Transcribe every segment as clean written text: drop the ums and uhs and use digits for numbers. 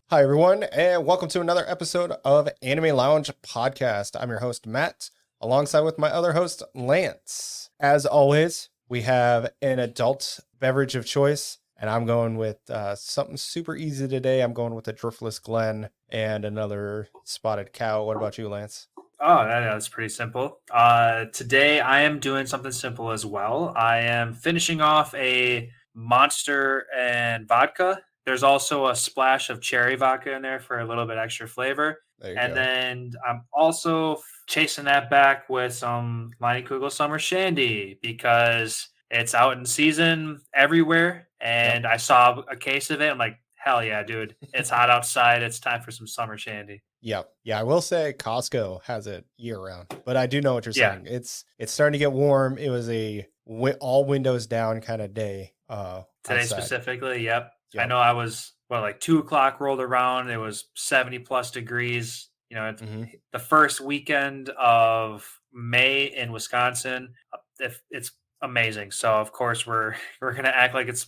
Hi, everyone, and welcome to another episode of Anime Lounge Podcast. I'm your host, Matt, alongside with my other host, Lance. As always, we have an adult beverage of choice, and I'm going with something super easy today. I'm going with a Driftless Glen and another Spotted Cow. What about you, Lance? Oh, that's pretty simple. Today I am doing something simple as well. I am finishing off a Monster and vodka. There's also a splash of cherry vodka in there for a little bit extra flavor. There you And go. then I'm also chasing that back with some Lienenkugel Summer Shandy because it's out in season everywhere. And I saw a case of it. I'm like, hell yeah, dude. It's hot outside. It's time for some summer shandy. Yeah, I will say Costco has it year round, but I do know what you're Yeah. saying. It's starting to get warm. It was a all windows down kind of day Today outside. specifically, yep. I Yep. know I was like 2 o'clock rolled around. It was 70 plus degrees. It's the first weekend of May in Wisconsin. It's amazing. So of course we're gonna act like it's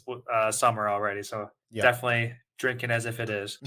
summer already. So Yep. definitely drinking as if it is.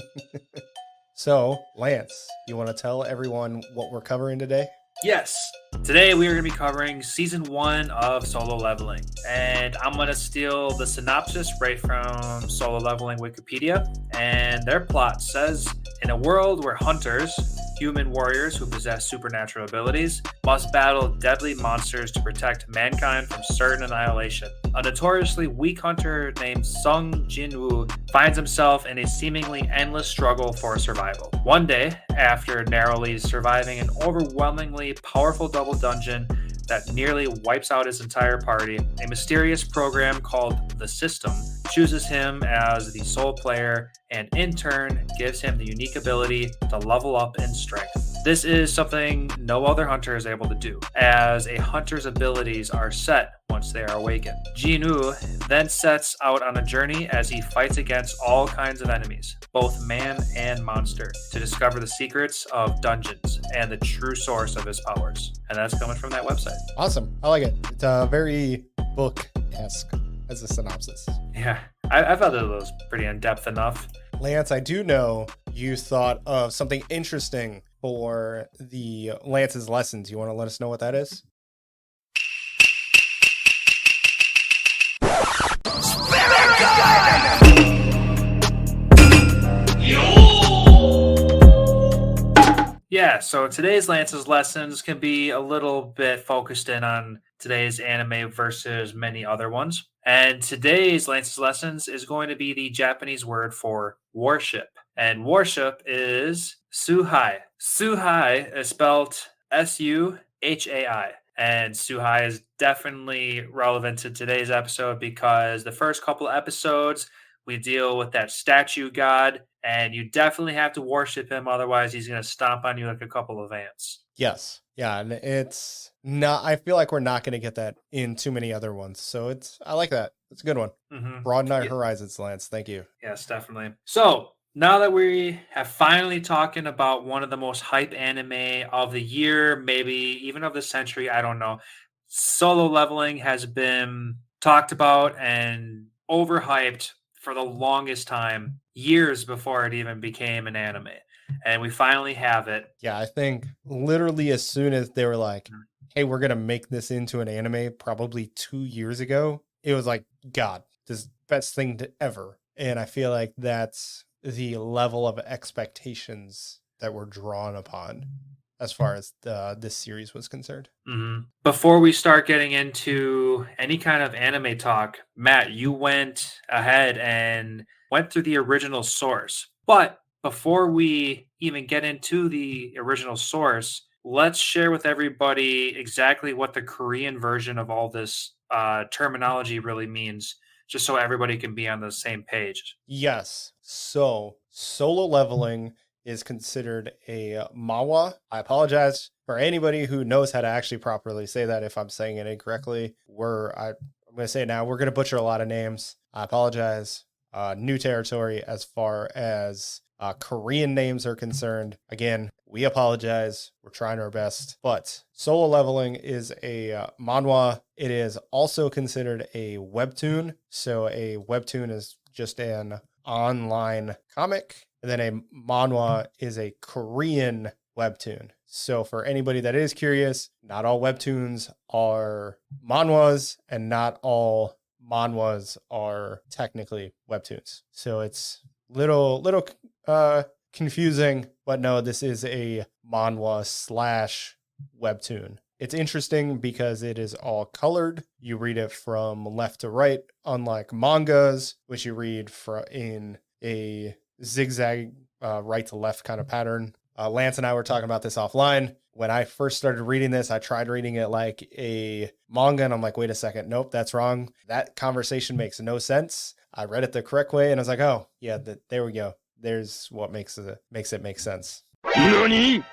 So, Lance, you want to tell everyone what we're covering today? Yes. Today we are going to be covering season 1 of Solo Leveling, and I'm going to steal the synopsis right from Solo Leveling Wikipedia. And their plot says, in a world where hunters, human warriors who possess supernatural abilities, must battle deadly monsters to protect mankind from certain annihilation, a notoriously weak hunter named Sung Jin-woo finds himself in a seemingly endless struggle for survival. One day, after narrowly surviving an overwhelmingly powerful double dungeon that nearly wipes out his entire party, a mysterious program called The System chooses him as the sole player and in turn gives him the unique ability to level up in strength. This is something no other hunter is able to do, as a hunter's abilities are set once they are awakened. Jin-woo then sets out on a journey as he fights against all kinds of enemies, both man and monster, to discover the secrets of dungeons and the true source of his powers. And that's coming from that website. Awesome. I like it. It's very book-esque as a synopsis. Yeah, I thought that was pretty in-depth enough. Lance, I do know you thought of something interesting for the Lance's lessons. You want to let us know what that is? Spirit Guide! Yeah, so today's Lance's lessons can be a little bit focused in on today's anime versus many other ones. And today's Lance's lessons is going to be the Japanese word for worship. And worship is suhai. Suhai is spelled Suhai. And suhai is definitely relevant to today's episode because the first couple episodes we deal with that statue god, and you definitely have to worship him. Otherwise, he's going to stomp on you like a couple of ants. Yes. Yeah, and it's not, I feel like we're not going to get that in too many other ones. So I like that. It's a good one. Broaden our horizons, Lance. Thank you. Yes, definitely. So now that we have finally talking about one of the most hype anime of the year, maybe even of the century, I don't know. Solo Leveling has been talked about and overhyped for the longest time, years before it even became an anime. And we finally have it. Yeah, I think literally as soon as they were like, hey, we're going to make this into an anime, probably 2 years ago, it was like, God, this best thing to ever. And I feel like that's the level of expectations that were drawn upon as far as this series was concerned. Before we start getting into any kind of anime talk, Matt, you went ahead and went through the original source. But before we even get into the original source, let's share with everybody exactly what the Korean version of all this terminology really means, just so everybody can be on the same page. Yes. So Solo Leveling is considered a manhwa. I apologize for anybody who knows how to actually properly say that if I'm saying it incorrectly. I'm going to say it now. We're going to butcher a lot of names. I apologize. New territory as far as Korean names are concerned. Again, we apologize. We're trying our best. But Solo Leveling is a manhwa. It is also considered a webtoon. So a webtoon is just an online comic. And then a manhwa is a Korean webtoon. So for anybody that is curious, not all webtoons are manhwas, and not all manhwas are technically webtoons. So it's little confusing, but no, this is a manhwa / webtoon. It's interesting because it is all colored. You read it from left to right, unlike mangas, which you read in a zigzag right to left kind of pattern. Lance and I were talking about this offline. When I first started reading this, I tried reading it like a manga, and I'm like, wait a second, nope, that's wrong. That conversation makes no sense. I read it the correct way, and I was like, oh, yeah, there we go. There's what makes it make sense. NANI?!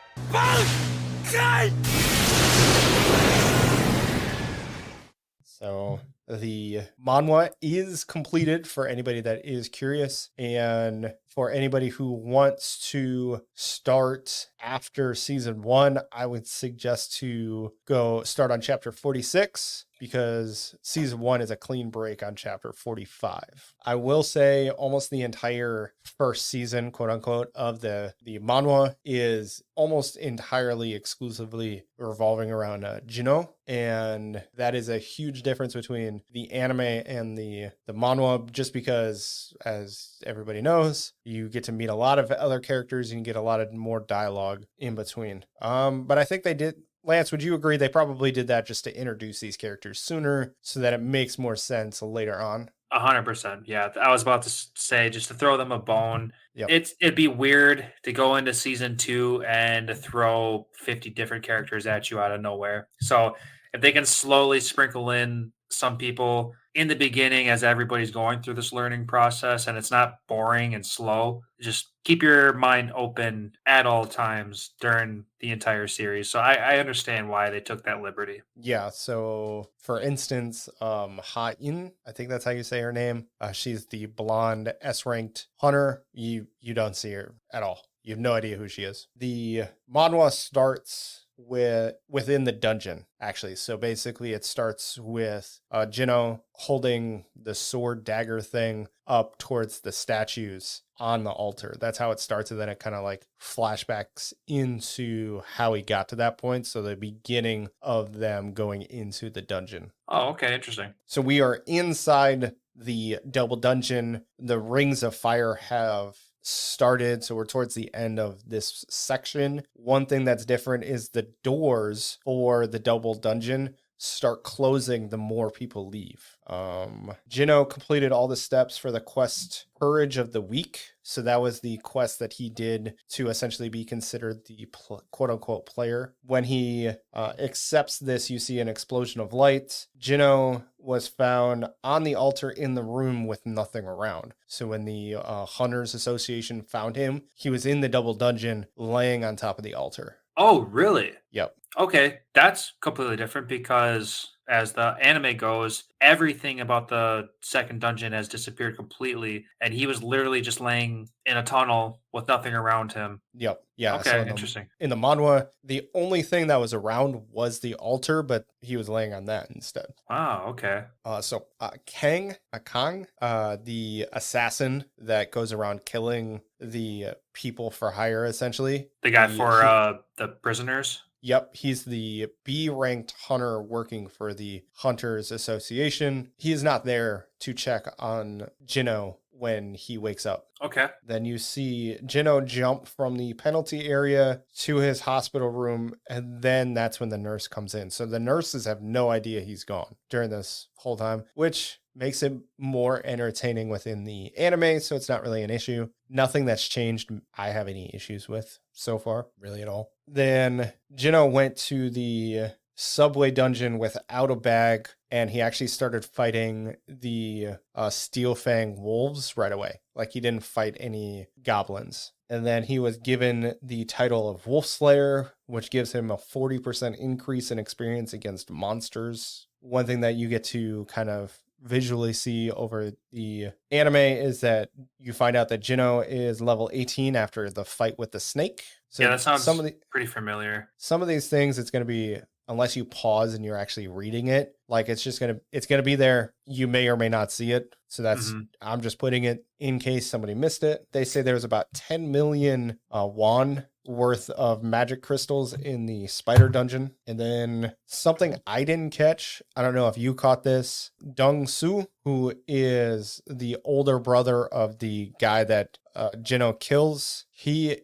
So the manhwa is completed for anybody that is curious, and for anybody who wants to start after season 1, I would suggest to go start on chapter 46, because season 1 is a clean break on chapter 45. I will say almost the entire first season, quote unquote, of the manhwa is almost entirely exclusively revolving around Jino, and that is a huge difference between the anime and the manhwa, just because, as everybody knows, you get to meet a lot of other characters and you get a lot of more dialogue in between. But I think they did. Lance, would you agree they probably did that just to introduce these characters sooner so that it makes more sense later on? 100%. Yeah, I was about to say, just to throw them a bone. Yep. It'd be weird to go into season 2 and to throw 50 different characters at you out of nowhere. So if they can slowly sprinkle in some people in the beginning as everybody's going through this learning process, and it's not boring and slow, just keep your mind open at all times during the entire series. So I understand why they took that liberty. Yeah, so for instance, Ha-In, I think that's how you say her name. She's the blonde S-ranked hunter. You don't see her at all. You have no idea who she is. The manhwa starts within the dungeon, actually. So basically it starts with Jino holding the sword dagger thing up towards the statues on the altar. That's how it starts, and then it kind of like flashbacks into how he got to that point. So the beginning of them going into the dungeon. Oh, okay, interesting. So we are inside the double dungeon. The rings of fire have started, so we're towards the end of this section. One thing that's different is the doors for the double dungeon start closing the more people leave. Jino completed all the steps for the quest Courage of the Weak. So that was the quest that he did to essentially be considered the quote-unquote player. When he accepts this, you see an explosion of light. Jino was found on the altar in the room with nothing around. So when the Hunters Association found him, he was in the double dungeon laying on top of the altar. Oh, really? Yep. Okay, that's completely different because as the anime goes, everything about the second dungeon has disappeared completely, and he was literally just laying in a tunnel with nothing around him. Yep. Yeah. Okay, So interesting. In the manhwa, the only thing that was around was the altar, but he was laying on that instead. Wow, okay. So Kang, the assassin that goes around killing the people for hire, essentially. The guy for the prisoners? Yep, he's the B-ranked hunter working for the Hunters Association. He is not there to check on Jino when he wakes up. Okay. Then you see Jino jump from the penalty area to his hospital room, and then that's when the nurse comes in. So the nurses have no idea he's gone during this whole time, which makes it more entertaining within the anime, so it's not really an issue. Nothing that's changed I have any issues with so far, really at all. Then Jino went to the subway dungeon without a bag, and he actually started fighting the Steel Fang wolves right away. Like, he didn't fight any goblins. And then he was given the title of Wolf Slayer, which gives him a 40% increase in experience against monsters. One thing that you get to kind of visually see over the anime is that you find out that Jino is level 18 after the fight with the snake. So yeah, that sounds pretty familiar. Some of these things, it's going to be unless you pause and you're actually reading it, like it's gonna be there. You may or may not see it. So that's I'm just putting it in case somebody missed it. They say there's about 10 million won worth of magic crystals in the spider dungeon. And then something I didn't catch, I don't know if you caught this, Dong Su, who is the older brother of the guy that Jino kills, he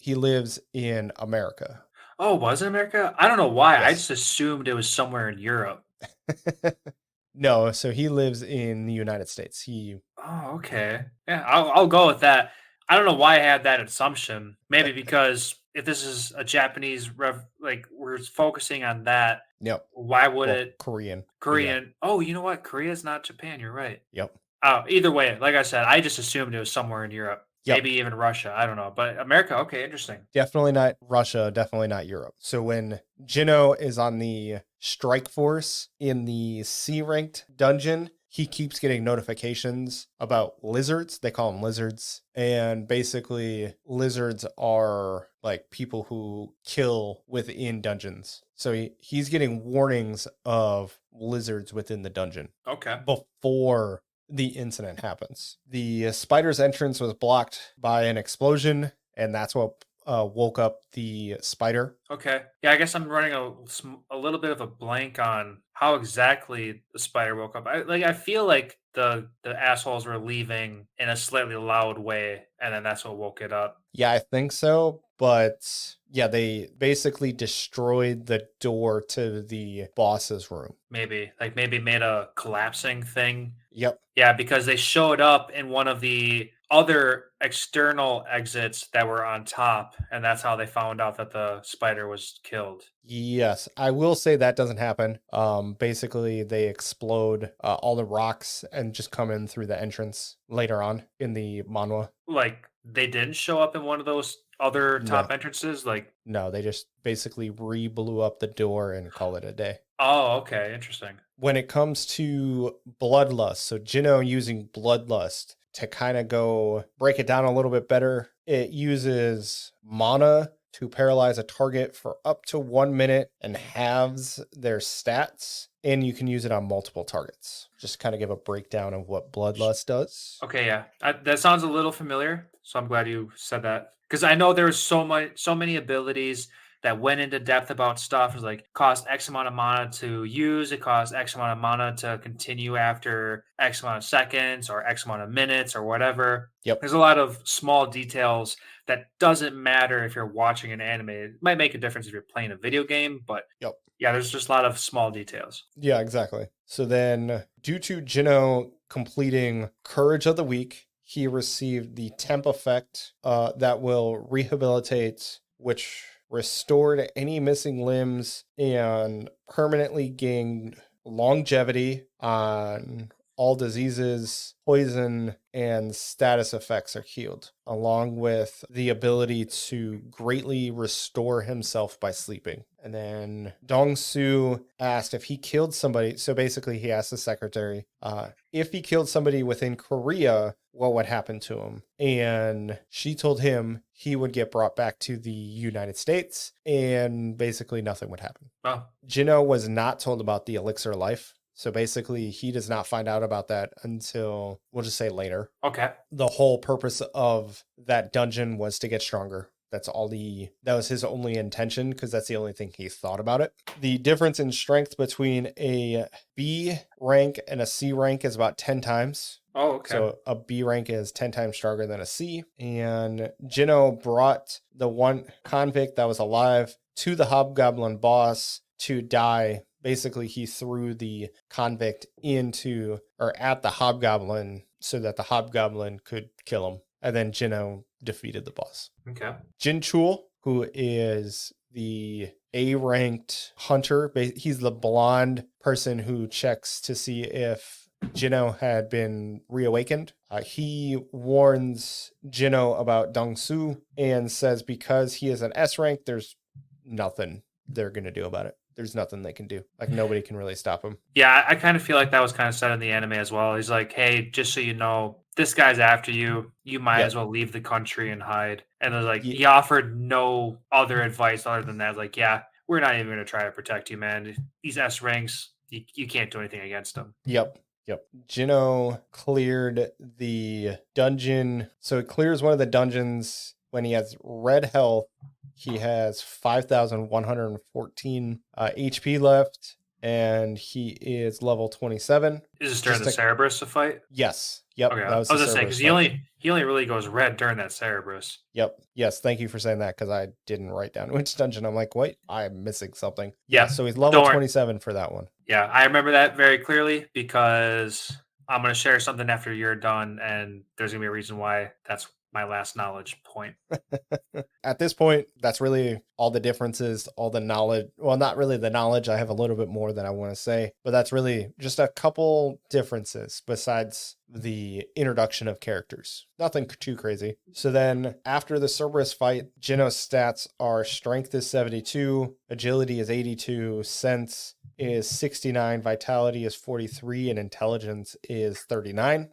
lives in America. Oh, was it America? I don't know why. I Yes. just assumed it was somewhere in Europe. No, so he lives in the United States. Oh, okay. Yeah, I'll go with that. I don't know why I had that assumption. Maybe because if this is a Japanese like we're focusing on that, Yep. why would Well, it Korean. Korean? Yeah. Oh, you know what? Korea's not Japan. You're right. Yep. Oh, either way, like I said, I just assumed it was somewhere in Europe. Yep. Maybe even Russia. I don't know. But America, okay, interesting. Definitely not Russia, definitely not Europe. So when Jino is on the strike force in the C-ranked dungeon, he keeps getting notifications about lizards. They call them lizards. And basically, lizards are like people who kill within dungeons. So he's getting warnings of lizards within the dungeon. Okay. Before the incident happens. The spider's entrance was blocked by an explosion, and that's what woke up the spider. Okay. Yeah, I guess I'm running a little bit of a blank on how exactly the spider woke up. I feel like the assholes were leaving in a slightly loud way, and then that's what woke it up. Yeah, I think so. But yeah, they basically destroyed the door to the boss's room. Maybe made a collapsing thing. Yep. Yeah, because they showed up in one of the other external exits that were on top, and that's how they found out that the spider was killed. Yes, I will say that doesn't happen. Basically, they explode all the rocks and just come in through the entrance later on in the manhwa. Like they didn't show up in one of those other top No. entrances. Like No, they just basically blew up the door and call it a day. oh, okay, interesting. When it comes to bloodlust, so Jino using bloodlust to kind of go break it down a little bit better, it uses mana to paralyze a target for up to 1 minute and halves their stats. And you can use it on multiple targets. Just kind of give a breakdown of what bloodlust does. Okay, yeah, that sounds a little familiar. So I'm glad you said that because I know there's so many abilities that went into depth about stuff. It was like cost X amount of mana to use, it costs X amount of mana to continue after X amount of seconds or X amount of minutes or whatever. Yep. There's a lot of small details that doesn't matter if you're watching an anime. It might make a difference if you're playing a video game, but Yep. Yeah, there's just a lot of small details. Yeah, exactly. So then, due to Jino completing Courage of the Weak, he received the temp effect that will rehabilitate, which restored any missing limbs and permanently gained longevity on all diseases, poison, and status effects are healed, along with the ability to greatly restore himself by sleeping. And then Dong Su asked if he killed somebody. So basically, he asked the secretary if he killed somebody within Korea, what would happen to him? And she told him he would get brought back to the United States and basically nothing would happen. Oh. Jino was not told about the elixir life. So basically, he does not find out about that until, we'll just say later. Okay. The whole purpose of that dungeon was to get stronger. That was his only intention because that's the only thing he thought about it. The difference in strength between a B rank and a C rank is about 10 times. Oh, okay. So a B rank is 10 times stronger than a C. And Jino brought the one convict that was alive to the hobgoblin boss to die. Basically, he threw the convict at the hobgoblin so that the hobgoblin could kill him. And then Jino defeated the boss. Okay. Jin Chul, who is the A-ranked hunter, he's the blonde person who checks to see if Jino had been reawakened. He warns Jino about Dong Su and says because he is an S rank, there's nothing they're going to do about it. There's nothing they can do. Like, nobody can really stop him. Yeah, I kind of feel like that was kind of said in the anime as well. He's like, hey, just so you know, this guy's after you. You might as well leave the country and hide. And it was like, he offered no other advice other than that. Like, yeah, we're not even going to try to protect you, man. These S ranks, you can't do anything against them. Yep. Jino cleared the dungeon. So he clears one of the dungeons when he has red health. He has 5,114 HP left, and he is level 27. Is this during the Cerberus fight? Yes. Yep. Okay, That was I was just saying because he only really goes red during that Cerberus. Yep. Yes. Thank you for saying that because I didn't write down which dungeon. I'm like, wait, I'm missing something. Yeah. So he's level 27 for that one. Yeah, I remember that very clearly because I'm going to share something after you're done, and there's going to be a reason why that's my last knowledge point. At this point, that's really all the differences, all the knowledge. Well, not really the knowledge. I have a little bit more that I want to say, but that's really just a couple differences besides the introduction of characters. Nothing too crazy. So then after the Cerberus fight, Jino's stats are strength is 72, agility is 82, sense is 69, vitality is 43, and intelligence is 39.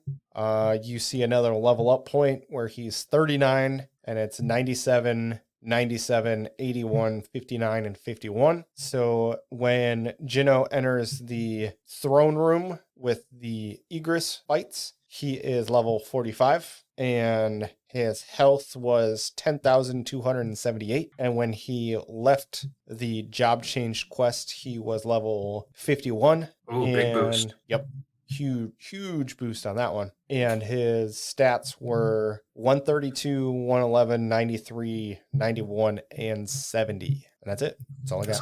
You see another level up point where he's 39, and it's 97, 97, 81, 59, and 51. So when Jino enters the throne room with the Egress fights, he is level 45, and his health was 10,278. And when he left the job change quest, he was level 51. Ooh, big boost. Yep. Huge boost on that one. And his stats were 132, 111, 93, 91, and 70. And that's it. That's all I got.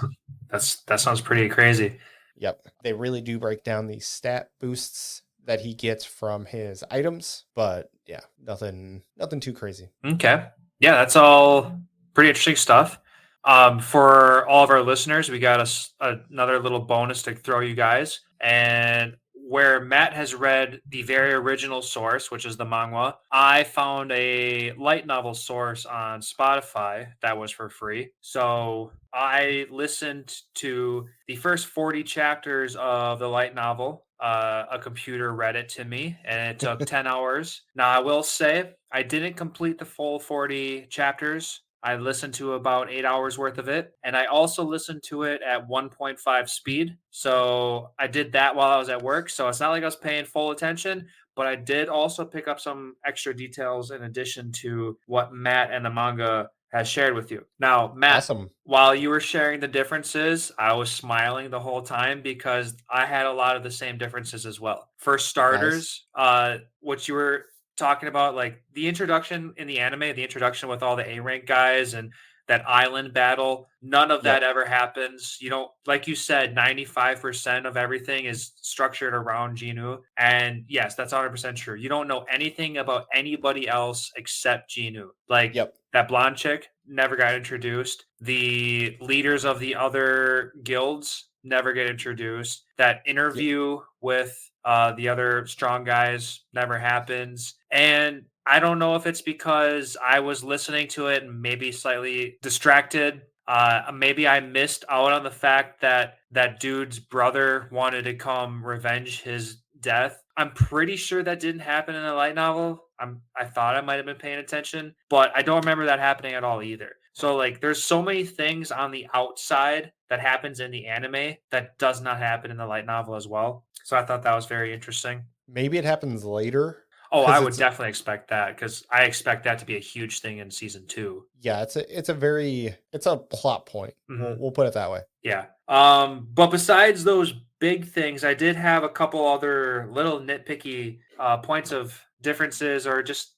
That sounds pretty crazy. Yep. They really do break down the stat boosts that he gets from his items, but yeah, nothing too crazy. Okay. Yeah, that's all pretty interesting stuff. For all of our listeners, we got another little bonus to throw you guys. And where Matt has read the very original source, which is the manga, I found a light novel source on Spotify that was for free. So I listened to the first 40 chapters of the light novel. A computer read it to me, and it took 10 hours. Now, I will say I didn't complete the full 40 chapters. I listened to about 8 hours worth of it, and I also listened to it at 1.5 speed. So I did that while I was at work. So it's not like I was paying full attention, but I did also pick up some extra details in addition to what Matt and the manga has shared with you. Now, Matt, awesome. While you were sharing the differences, I was smiling the whole time because I had a lot of the same differences as well. For starters, what you were talking about, like the introduction in the anime, the introduction with all the A rank guys and that island battle, none of that ever happens. You don't, like you said, 95% of everything is structured around Jinu. And yes, that's 100% true. You don't know anything about anybody else except Jinu. Like that blonde chick never got introduced. The leaders of the other guilds never get introduced. That interview with the other strong guys never happens. And I don't know if it's because I was listening to it and maybe slightly distracted. Maybe I missed out on the fact that that dude's brother wanted to come revenge his death. I'm pretty sure that didn't happen in the light novel. I thought I might have been paying attention, but I don't remember that happening at all either. So like there's so many things on the outside that happens in the anime that does not happen in the light novel as well. So I thought that was very interesting. Maybe it happens later. Oh, I would definitely expect that because I expect that to be a huge thing in season 2. Yeah, it's a plot point. Mm-hmm. We'll put it that way. Yeah. But besides those big things, I did have a couple other little nitpicky points of differences or just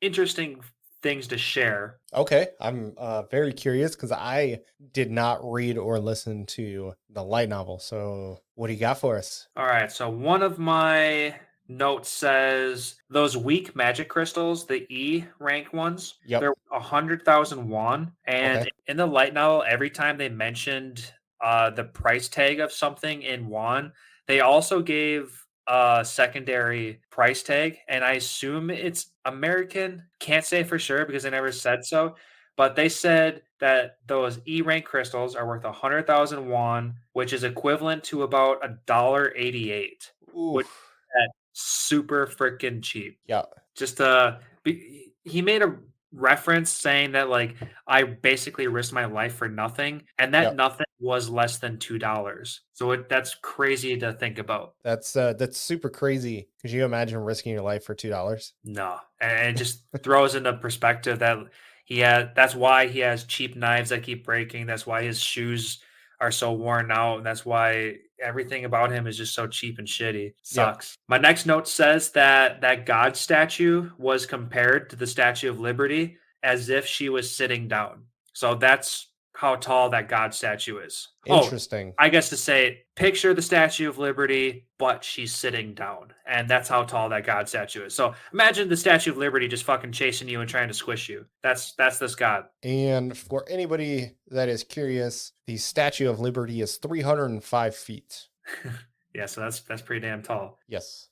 interesting things to share. Okay, I'm very curious because I did not read or listen to the light novel. So what do you got for us? All right, so one of my note says those weak magic crystals, the E rank ones, they're 100,000 won. And in the light novel, every time they mentioned the price tag of something in won, they also gave a secondary price tag. And I assume it's American. Can't say for sure because they never said so. But they said that those E rank crystals are worth 100,000 won, which is equivalent to about $1.88. Which is super freaking cheap. Yeah. Just he made a reference saying that like I basically risked my life for nothing, and that Yep. nothing was less than $2. So that's crazy to think about. That's super crazy. Could you imagine risking your life for $2? No, and it just throws into perspective that that's why he has cheap knives that keep breaking. That's why his shoes are so worn out. And that's why everything about him is just so cheap and shitty. Yep. Sucks. My next note says that God statue was compared to the Statue of Liberty as if she was sitting down. So that's how tall that God statue is. Interesting. I guess to say, picture the Statue of Liberty, but she's sitting down. And that's how tall that God statue is. So imagine the Statue of Liberty just fucking chasing you and trying to squish you. That's this God. And for anybody that is curious, the Statue of Liberty is 305 feet. Yeah, so that's pretty damn tall. Yes.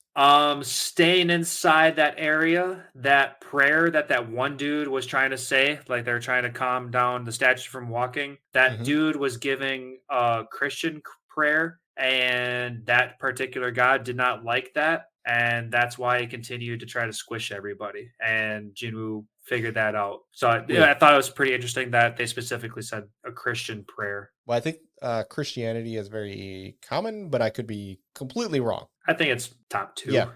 Staying inside that area, that prayer that one dude was trying to say, like they're trying to calm down the statue from walking. That dude was giving a Christian prayer, and that particular God did not like that, and that's why he continued to try to squish everybody. And Jinwoo figured that out. So I thought it was pretty interesting that they specifically said a Christian prayer. Well, I think Christianity is very common, but I could be completely wrong. I think it's top 2. Yeah.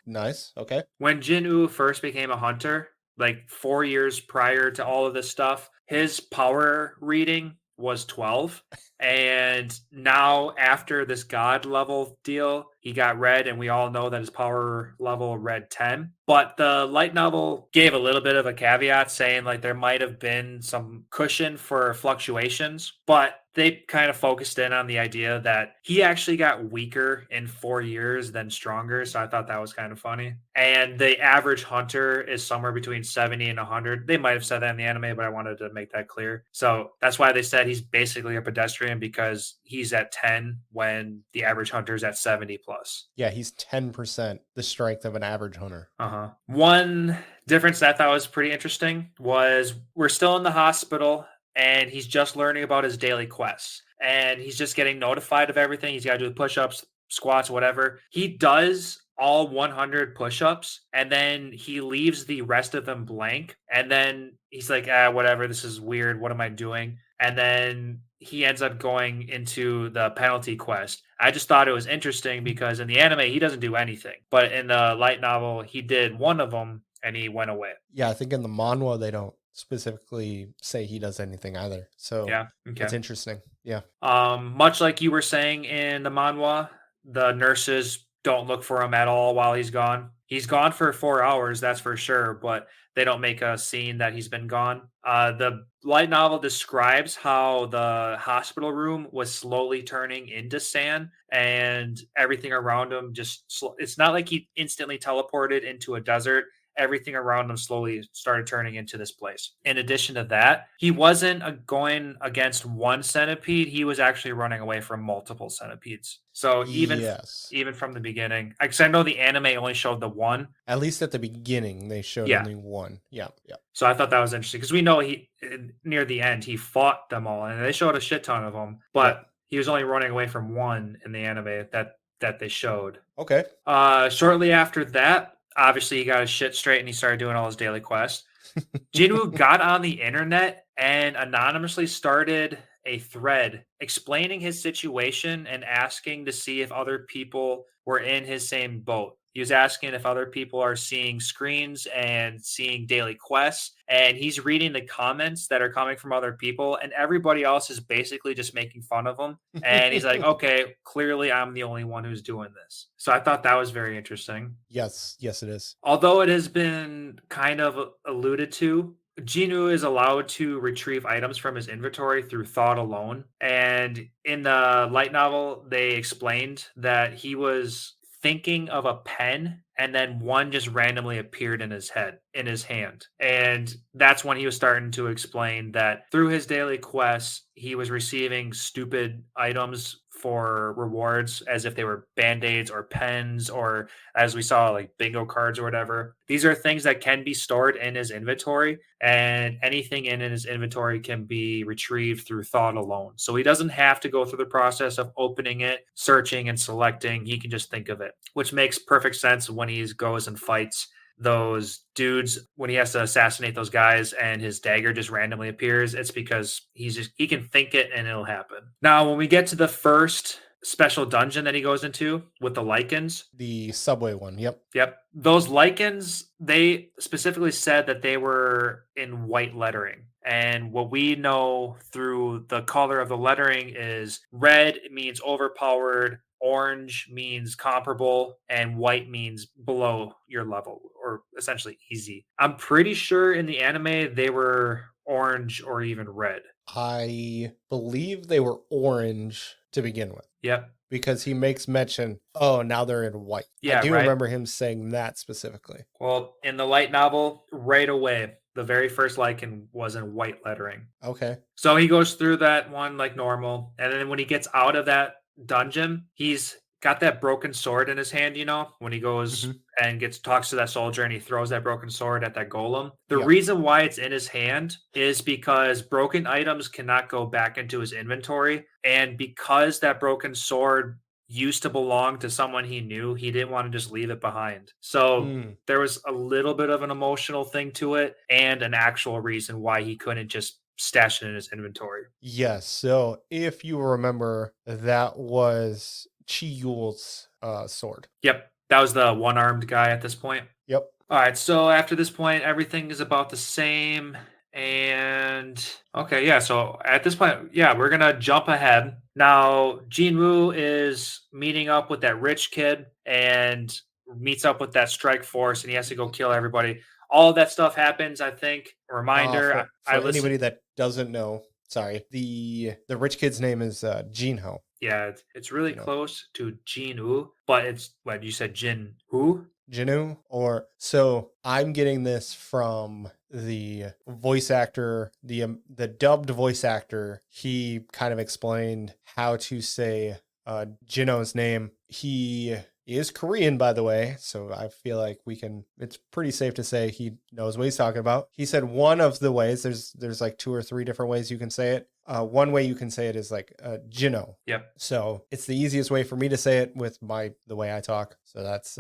Nice. Okay. When Jinwoo first became a hunter, like 4 years prior to all of this stuff, his power reading was 12. And now after this God level deal, he got red, and we all know that his power level read 10. But the light novel gave a little bit of a caveat saying like there might have been some cushion for fluctuations, but they kind of focused in on the idea that he actually got weaker in 4 years than stronger. So I thought that was kind of funny. And the average hunter is somewhere between 70 and 100. They might have said that in the anime, but I wanted to make that clear. So that's why they said he's basically a pedestrian, because he's at 10 when the average hunter is at 70 plus. Yeah, he's 10% the strength of an average hunter. One difference that I thought was pretty interesting was we're still in the hospital, and he's just learning about his daily quests, and he's just getting notified of everything. He's got to do push-ups, squats, whatever. He does all 100 push-ups, and then he leaves the rest of them blank, and then he's like, whatever, this is weird, what am I doing? And then he ends up going into the penalty quest. I just thought it was interesting because in the anime he doesn't do anything, but in the light novel he did one of them and he went away. Yeah, I think in the manhwa they don't specifically say he does anything either. So yeah, okay. It's interesting. Yeah. Much like you were saying in the manhwa, the nurses don't look for him at all while he's gone. He's gone for 4 hours, that's for sure, but they don't make a scene that he's been gone. The light novel describes how the hospital room was slowly turning into sand, and everything around him it's not like he instantly teleported into a desert. Everything around him slowly started turning into this place. In addition to that, he wasn't going against one centipede. He was actually running away from multiple centipedes. So even from the beginning, because I know the anime only showed the one. At least at the beginning, they showed only one. Yeah. So I thought that was interesting because we know near the end, he fought them all, and they showed a shit ton of them, but he was only running away from one in the anime that they showed. Okay. Shortly after that, obviously, he got his shit straight and he started doing all his daily quests. Jinwoo got on the internet and anonymously started a thread explaining his situation and asking to see if other people were in his same boat. He was asking if other people are seeing screens and seeing daily quests, and he's reading the comments that are coming from other people, and everybody else is basically just making fun of him. And he's like, okay, clearly I'm the only one who's doing this. So I thought that was very interesting. Yes, it is. Although it has been kind of alluded to, Jinwoo is allowed to retrieve items from his inventory through thought alone. And in the light novel, they explained that he was thinking of a pen, and then one just randomly appeared in his hand. And that's when he was starting to explain that through his daily quests, he was receiving stupid items for rewards as if they were band-aids or pens, or as we saw, like bingo cards or whatever. These are things that can be stored in his inventory, and anything in his inventory can be retrieved through thought alone. So he doesn't have to go through the process of opening it, searching, and selecting. He can just think of it, which makes perfect sense when he goes and fights those dudes when he has to assassinate those guys and his dagger just randomly appears, it's because he can think it and it'll happen. Now, when we get to the first special dungeon that he goes into with the lichens. The subway one. Yep. Yep. Those lichens, they specifically said that they were in white lettering. And what we know through the color of the lettering is red means overpowered, orange means comparable, and white means below your level, or essentially easy. I'm pretty sure in the anime they were orange or even red. I believe they were orange to begin with. Yep. Because he makes mention, oh, now they're in white. Yeah, I do right. remember him saying that specifically. Well, in the light novel, right away, the very first lichen was in white lettering. Okay. So he goes through that one like normal. And then when he gets out of that dungeon, he's got that broken sword in his hand, you know, when he goes and talks to that soldier and he throws that broken sword at that golem. The reason why it's in his hand is because broken items cannot go back into his inventory. And because that broken sword used to belong to someone he knew, he didn't want to just leave it behind. So there was a little bit of an emotional thing to it and an actual reason why he couldn't just stash it in his inventory. Yes. So if you remember, that was Chi-Yul's sword. Yep. That was the one-armed guy at this point. Yep. All right. So after this point, everything is about the same. And okay, yeah. So at this point, yeah, we're gonna jump ahead. Now, Jinwoo is meeting up with that rich kid and meets up with that strike force, and he has to go kill everybody. All of that stuff happens. I think. Reminder: for anybody that doesn't know, sorry, the rich kid's name is Jinho. Yeah, it's really close to Jinwoo, but it's what you said, Jinwoo. Jinu, or so I'm getting this from the voice actor, the dubbed voice actor. He kind of explained how to say Jino's name. He is Korean, by the way, so I feel like it's pretty safe to say he knows what he's talking about. He said one of the ways, there's like 2 or 3 different ways you can say it. One way you can say it is like Jino. Yep. So it's the easiest way for me to say it with the way I talk. So that's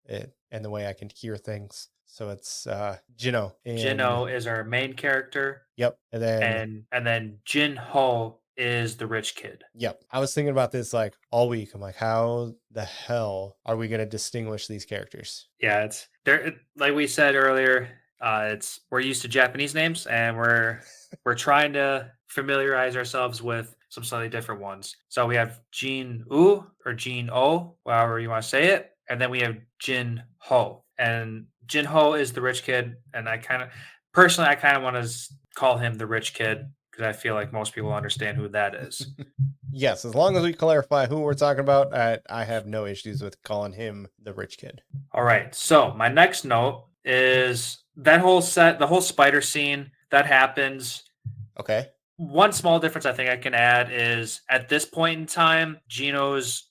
it, and the way I can hear things. So it's Jino. Jino is our main character. Yep. And then Jinho is the rich kid. Yep. I was thinking about this like all week. I'm like, how the hell are we going to distinguish these characters? Yeah, it's there. Like we said earlier, we're used to Japanese names, and we're trying to familiarize ourselves with some slightly different ones. So we have Jin-U or Jin-O, however you want to say it, and then we have Jin-Ho. And Jin-Ho is the rich kid, and I kind of want to call him the rich kid because I feel like most people understand who that is. Yes, as long as we clarify who we're talking about, I have no issues with calling him the rich kid. All right. So my next note is that whole the whole spider scene that happens. Okay. One small difference I think I can add is at this point in time, Gino's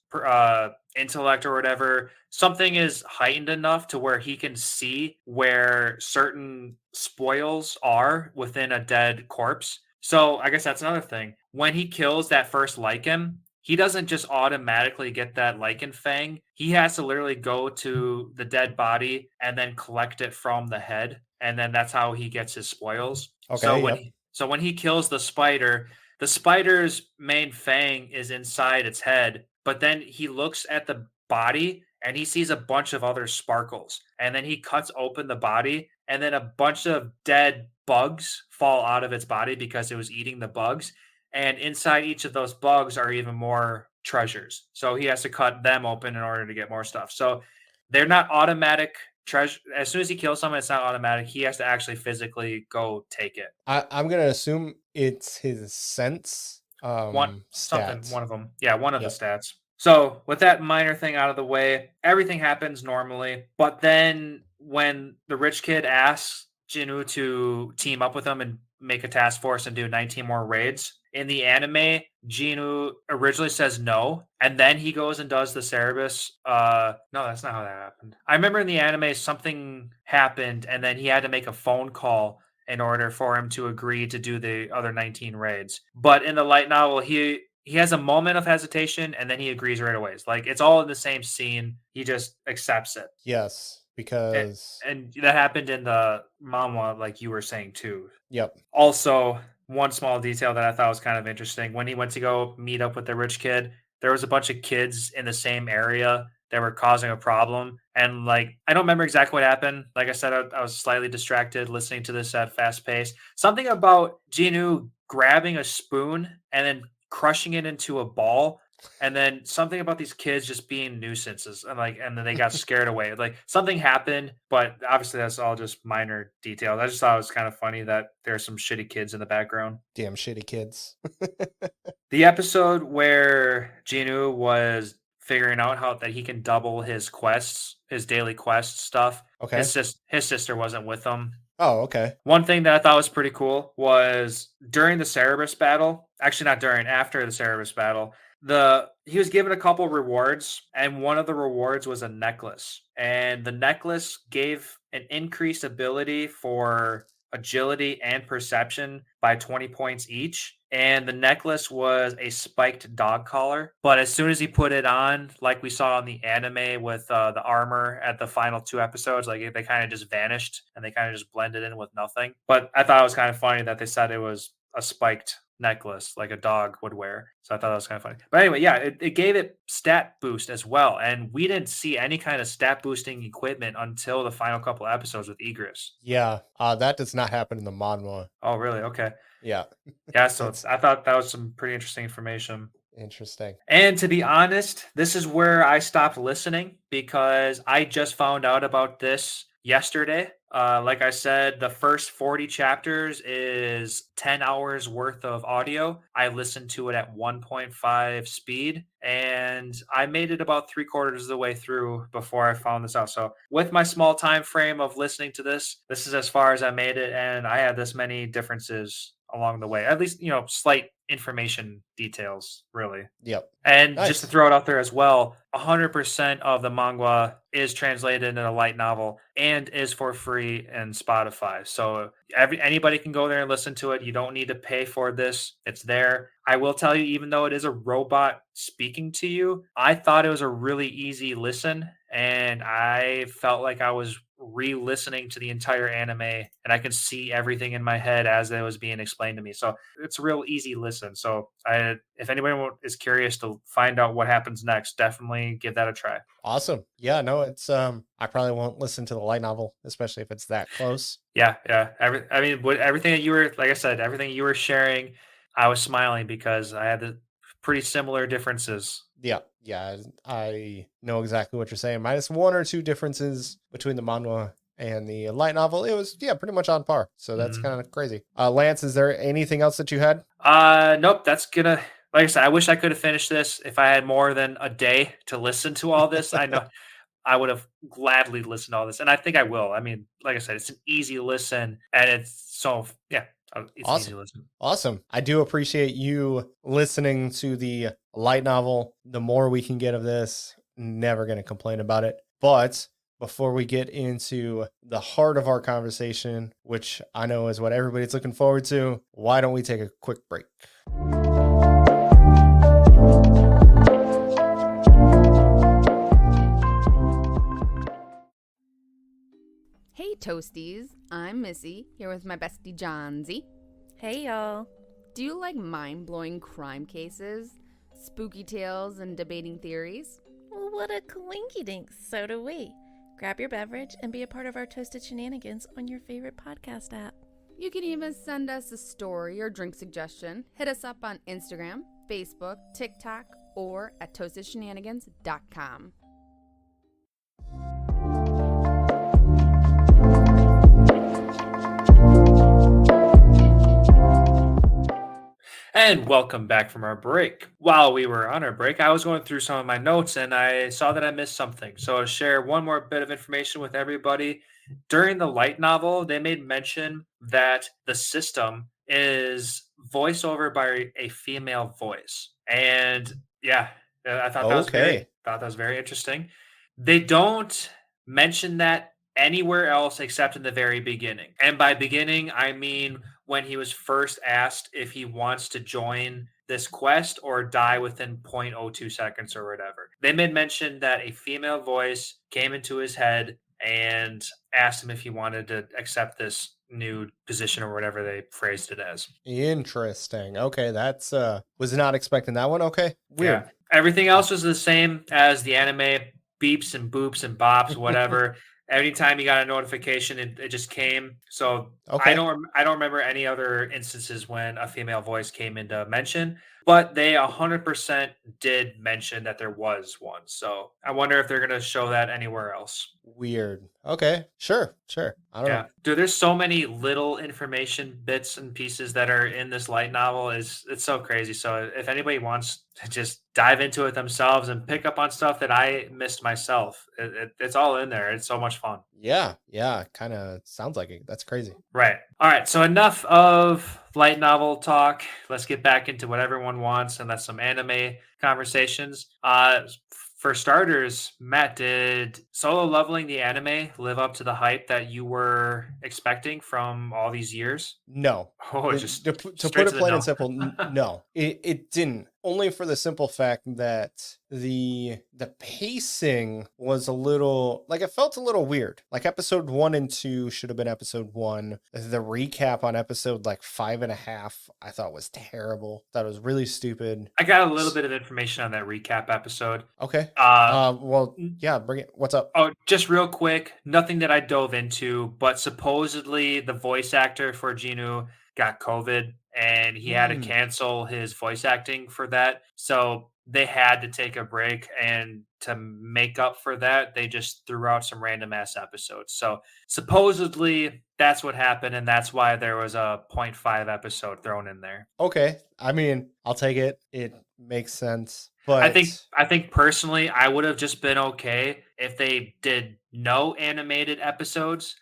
intellect or whatever, something is heightened enough to where he can see where certain spoils are within a dead corpse. So I guess that's another thing. When he kills that first lichen, he doesn't just automatically get that lichen fang. He has to literally go to the dead body and then collect it from the head. And then that's how he gets his spoils. Okay. So when he kills the spider's main fang is inside its head, but then he looks at the body and he sees a bunch of other sparkles. And then he cuts open the body, and then a bunch of dead bugs fall out of its body because it was eating the bugs. And inside each of those bugs are even more treasures. So he has to cut them open in order to get more stuff. So they're not automatic treasure. As soon as he kills someone, it's not automatic. He has to actually physically go take it. I'm gonna assume it's his sense. One of them. Yeah, one of the Yep. stats. So with that minor thing out of the way, everything happens normally. But then when the rich kid asks Jinu to team up with him and make a task force and do 19 more raids, in the anime, Jinu originally says no, and then he goes and does the Cerebus. No, that's not how that happened. I remember in the anime something happened, and then he had to make a phone call in order for him to agree to do the other 19 raids. But in the light novel, he has a moment of hesitation, and then he agrees right away. It's like it's all in the same scene. He just accepts it. Yes. because And that happened in the manhwa, like you were saying too. yep. Also, one small detail that I thought was kind of interesting, when he went to go meet up with the rich kid, there was a bunch of kids in the same area that were causing a problem. And like, I don't remember exactly what happened. Like I said, I was slightly distracted listening to this at fast pace. Something about Jinu grabbing a spoon and then crushing it into a ball. And then something about these kids just being nuisances and then they got scared away. Like something happened, but obviously that's all just minor details. I just thought it was kind of funny that there are some shitty kids in the background. Damn shitty kids. The episode where Genu was figuring out how that he can double his quests, his daily quest stuff. Okay. His sister wasn't with him. Oh, okay. One thing that I thought was pretty cool was during the Cerberus battle, actually not during, after the Cerberus battle, he was given a couple rewards, and one of the rewards was a necklace. And the necklace gave an increased ability for agility and perception by 20 points each. And the necklace was a spiked dog collar. But as soon as he put it on, like we saw in the anime with the armor at the final 2 episodes, like they kind of just vanished and they kind of just blended in with nothing. But I thought it was kind of funny that they said it was a spiked necklace like a dog would wear. So I thought that was kind of funny. But anyway, yeah, it gave it stat boost as well. And we didn't see any kind of stat boosting equipment until the final couple episodes with Egress. Yeah. That does not happen in the manhwa. Oh, really? Okay. Yeah. Yeah, so I thought that was some pretty interesting information. Interesting. And to be honest, this is where I stopped listening because I just found out about this yesterday. Like I said, the first 40 chapters is 10 hours worth of audio. I listened to it at 1.5 speed, and I made it about 3/4 of the way through before I found this out. So with my small time frame of listening to this is as far as I made it, and I had this many differences along the way. At least, slight information details, really. Yep. And Nice. just to throw it out there as well, 100% of the manga is translated into a light novel and is for free in Spotify. So anybody can go there and listen to it. You don't need to pay for this. It's there. I will tell you, even though it is a robot speaking to you, I thought it was a really easy listen, and I felt like I was re-listening to the entire anime, and I could see everything in my head as it was being explained to me. So it's a real easy listen. So if anybody is curious to find out what happens next, definitely give that a try. Awesome. Yeah, no, it's I probably won't listen to the light novel, especially if it's that close. Yeah. Everything that you were, like I said, everything you were sharing, I was smiling because I had the pretty similar differences. Yeah, I know exactly what you're saying. Minus 1 or 2 differences between the manhwa and the light novel. It was pretty much on par. So that's kind of crazy. Lance, is there anything else that you had? Nope. That's gonna. Like I said, I wish I could have finished this if I had more than a day to listen to all this. I know I would have gladly listened to all this, and I think I will. I mean, like I said, it's an easy listen, and it's Awesome. easy to listen. Awesome. I do appreciate you listening to the light novel. The more we can get of this, never going to complain about it. But before we get into the heart of our conversation, which I know is what everybody's looking forward to, why don't we take a quick break? Hey Toasties, I'm Missy, here with my bestie Johnsy. Hey y'all. Do you like mind-blowing crime cases, spooky tales, and debating theories? Well, what a coinkydink, so do we. Grab your beverage and be a part of our Toasted Shenanigans on your favorite podcast app. You can even send us a story or drink suggestion. Hit us up on Instagram, Facebook, TikTok, or at toastedshenanigans.com. And welcome back from our break. While we were on our break, I was going through some of my notes and I saw that I missed something. So I'll share one more bit of information with everybody. During the light novel, they made mention that the system is voiced over by a female voice. And yeah, I thought that was very interesting. They don't mention that anywhere else except in the very beginning. And by beginning, I mean when he was first asked if he wants to join this quest or die within 0.02 seconds or whatever. They made mention that a female voice came into his head and asked him if he wanted to accept this new position or whatever they phrased it as. Interesting. Okay, that's was not expecting that one. Okay, weird. Yeah. Everything else was the same as the anime, beeps and boops and bops, whatever. Anytime you got a notification, it just came. So Okay. I don't remember any other instances when a female voice came into mention, but they 100% did mention that there was one. So I wonder if they're going to show that anywhere else. Weird. Okay, sure. I don't know. Dude, there's so many little information bits and pieces that are in this light novel. It's so crazy. So if anybody wants to just dive into it themselves and pick up on stuff that I missed myself, it's all in there. It's so much fun. Yeah, kind of sounds like it. That's crazy. Right. All right. So enough of light novel talk. Let's get back into what everyone wants, and that's some anime conversations. For starters, Matt, did Solo Leveling the anime live up to the hype that you were expecting from all these years? No. Oh, It- just to put straight it to the plain no. and simple, no. It didn't. Only for the simple fact that the pacing was a little, like, it felt a little weird. Like episode 1 and 2 should have been episode 1. The recap on episode like 5.5 I thought was terrible. That was really stupid. I got a little bit of information on that recap episode. Okay. Uh, Well, yeah, bring it. What's up? Oh, just real quick, nothing that I dove into, but supposedly the voice actor for Genu got COVID and he had to cancel his voice acting for that. So they had to take a break, and to make up for that, they just threw out some random ass episodes. So supposedly that's what happened, and that's why there was a 0.5 episode thrown in there. Okay. I mean, I'll take it. It makes sense. But I think personally, I would have just been okay if they did no animated episodes.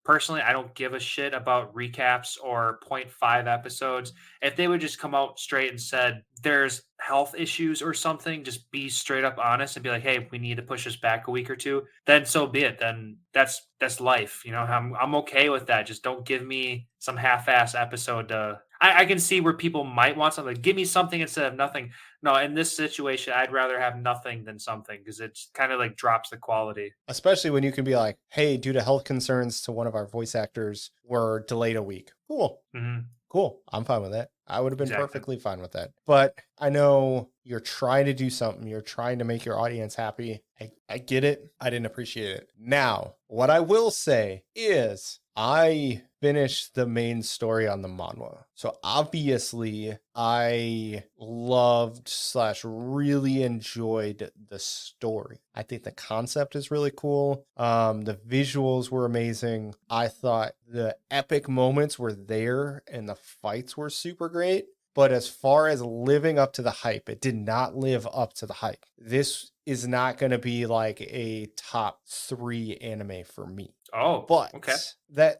Personally, I don't give a shit about recaps or 0.5 episodes. If they would just come out straight and said there's health issues or something, just be straight up honest and be like, "Hey, we need to push this back a week or two." Then so be it. Then that's life. You know, I'm okay with that. Just don't give me some half-ass episode to. I can see where people might want something. Give me something instead of nothing. No, in this situation, I'd rather have nothing than something because it kind of like drops the quality. especially when you can be like, hey, due to health concerns to one of our voice actors, we're delayed a week. Cool. Hmm. Cool. I'm fine with that. I would have been Exactly. perfectly fine with that. But I know you're trying to do something. You're trying to make your audience happy. I get it. I didn't appreciate it. Now, what I will say is I finished the main story on the manhwa. So obviously I loved / really enjoyed the story. I think the concept is really cool. The visuals were amazing. I thought the epic moments were there and the fights were super great. But as far as living up to the hype, it did not live up to the hype. This is not going to be like a top 3 anime for me. Oh, But okay. that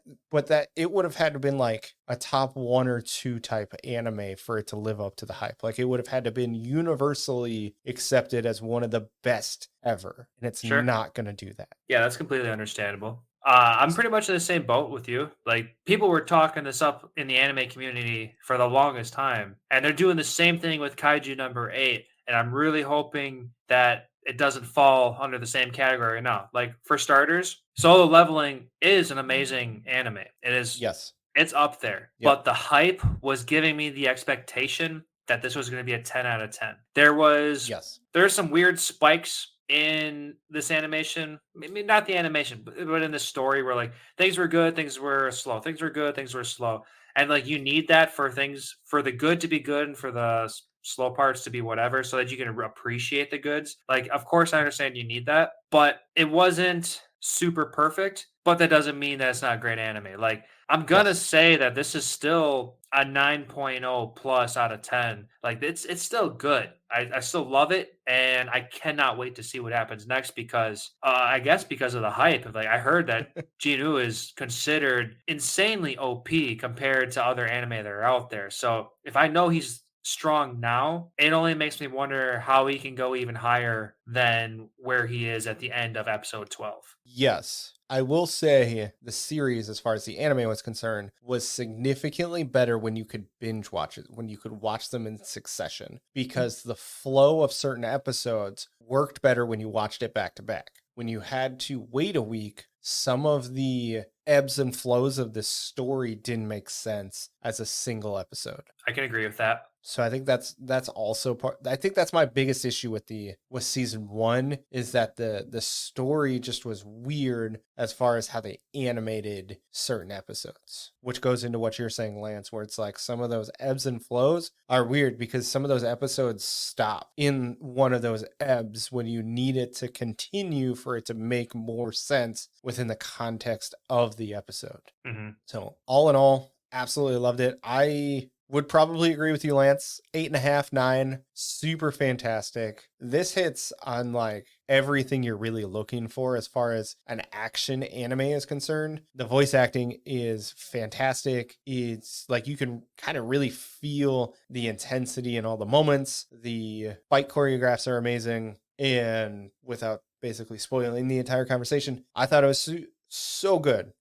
it would have had to have been like a top 1 or 2 type of anime for it to live up to the hype. Like it would have had to have been universally accepted as one of the best ever. And it's Sure. not going to do that. Yeah, that's completely understandable. I'm pretty much in the same boat with you. Like, people were talking this up in the anime community for the longest time, and they're doing the same thing with Kaiju number 8. And I'm really hoping that it doesn't fall under the same category now. Like, for starters, Solo Leveling is an amazing anime. It is. Yes. It's up there. Yep. But the hype was giving me the expectation that this was going to be a 10 out of 10. There's some weird spikes in this animation. I mean, not the animation, but in the story where like things were good, things were slow, things were good, things were slow. And like you need that for the good to be good and for the slow parts to be whatever, so that you can appreciate the goods. Like, of course, I understand you need that, but it wasn't super perfect. But that doesn't mean that it's not great anime. Like, I'm gonna say that this is still a 9.0 plus out of 10. Like, it's still good. I still love it, and I cannot wait to see what happens next because I guess because of the hype. Like, I heard that Genu is considered insanely OP compared to other anime that are out there. So if I know he's strong now, it only makes me wonder how he can go even higher than where he is at the end of episode 12. Yes. I will say the series, as far as the anime was concerned, was significantly better when you could binge watch it, when you could watch them in succession, because the flow of certain episodes worked better when you watched it back to back. When you had to wait a week some of the ebbs and flows of this story didn't make sense as a single episode. I can agree with that. So I think that's also part. I think that's my biggest issue with season 1 is that the story just was weird as far as how they animated certain episodes, which goes into what you're saying, Lance, where it's like some of those ebbs and flows are weird because some of those episodes stop in one of those ebbs when you need it to continue for it to make more sense within the context of the episode. Mm-hmm. So all in all, absolutely loved it. I would probably agree with you, Lance. 8.5, 9, super fantastic. This hits on like everything you're really looking for as far as an action anime is concerned. The voice acting is fantastic. It's like you can kind of really feel the intensity in all the moments. The fight choreographs are amazing. And without basically spoiling the entire conversation, I thought it was so good,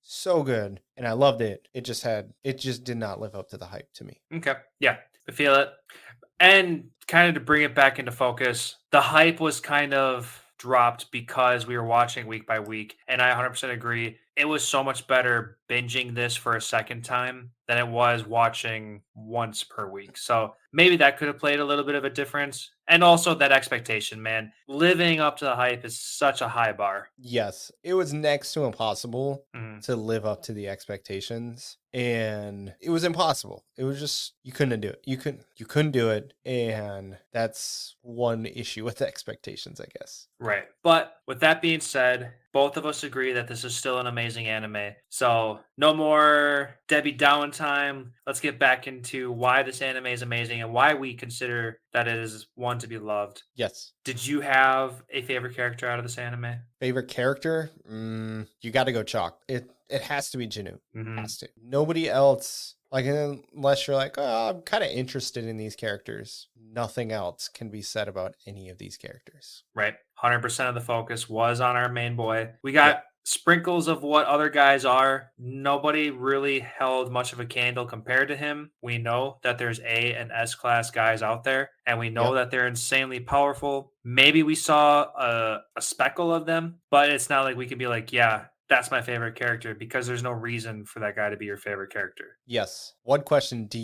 and I loved it. It just did not live up to the hype to me. Okay, yeah, I feel it. And kind of to bring it back into focus, the hype was kind of dropped because we were watching week by week, and I 100% agree. It was so much better binging this for a second time than it was watching once per week. So maybe that could have played a little bit of a difference. And also that expectation, man. Living up to the hype is such a high bar. Yes, it was next to impossible to live up to the expectations. And it was impossible. It was just, you couldn't do it. You couldn't do it. And that's one issue with the expectations, I guess. Right. But with that being said, both of us agree that this is still an amazing anime. So no more Debbie Downer time. Let's get back into why this anime is amazing and why we consider that it is one to be loved. Yes. Did you have a favorite character out of this anime? Favorite character? You got to go Chalk. It has to be Jinu. Has to. Nobody else. Like, unless you're like, oh, I'm kind of interested in these characters. Nothing else can be said about any of these characters. Right. 100% of the focus was on our main boy. We got sprinkles of what other guys are. Nobody really held much of a candle compared to him. We know that there's A and S class guys out there, and we know that they're insanely powerful. Maybe we saw a speckle of them, but it's not like we can be like, yeah, that's my favorite character, because there's no reason for that guy to be your favorite character. Yes. One question. Did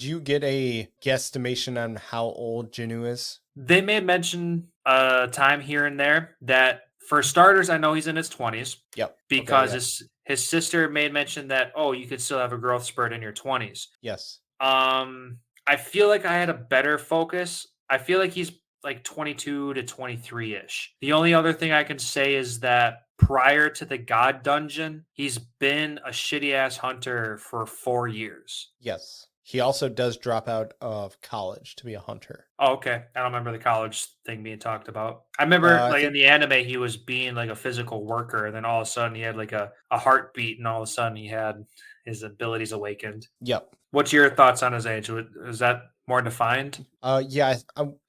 you get a guesstimation on how old Jinu is? They may mention time here and there that, for starters, I know he's in his 20s. Yep. Because his sister made mention that, oh, you could still have a growth spurt in your 20s. Yes. I feel like I had a better focus. I feel like he's like 22 to 23-ish. The only other thing I can say is that prior to the God Dungeon, he's been a shitty-ass hunter for 4 years. Yes. He also does drop out of college to be a hunter. Oh, okay. I don't remember the college thing being talked about. I remember in the anime, he was being like a physical worker, and then all of a sudden he had like a heartbeat, and all of a sudden he had his abilities awakened. Yep. What's your thoughts on his age? Is that more defined? Yeah.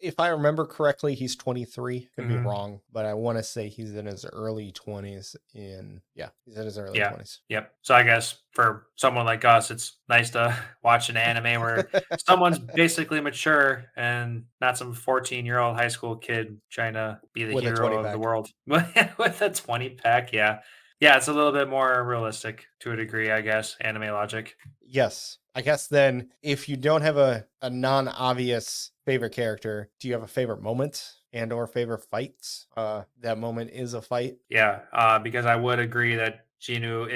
If I remember correctly, he's 23. Could be wrong, but I want to say he's in his early 20s. He's in his early 20s. Yep. So I guess for someone like us, it's nice to watch an anime where someone's basically mature and not some 14-year-old high school kid trying to be the hero of the world with a 20 pack. Yeah. Yeah, it's a little bit more realistic to a degree, I guess, anime logic. Yes. I guess then if you don't have a non-obvious favorite character, do you have a favorite moment and or favorite fights? That moment is a fight. Yeah, because I would agree that Jinu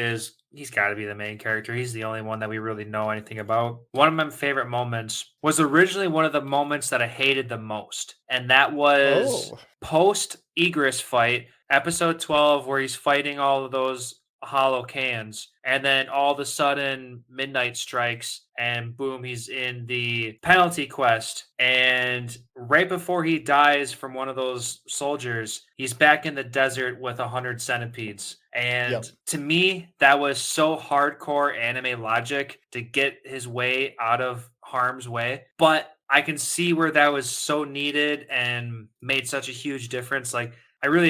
he's got to be the main character. He's the only one that we really know anything about. One of my favorite moments was originally one of the moments that I hated the most. And that was post Egress fight, episode 12, where he's fighting all of those hollow cans, and then all of a sudden midnight strikes, and boom, he's in the penalty quest, and right before he dies from one of those soldiers, he's back in the desert with 100 centipedes. And to me, that was so hardcore anime logic to get his way out of harm's way, but I can see where that was so needed and made such a huge difference. Like, I don't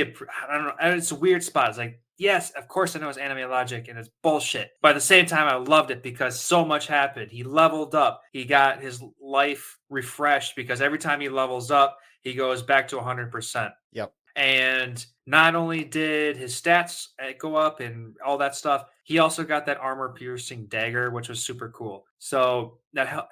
know, it's a weird spot. It's like, yes, of course I know it's anime logic and it's bullshit. But at the same time, I loved it because so much happened. He leveled up. He got his life refreshed because every time he levels up, he goes back to 100%. Yep. And not only did his stats go up and all that stuff, he also got that armor piercing dagger, which was super cool. So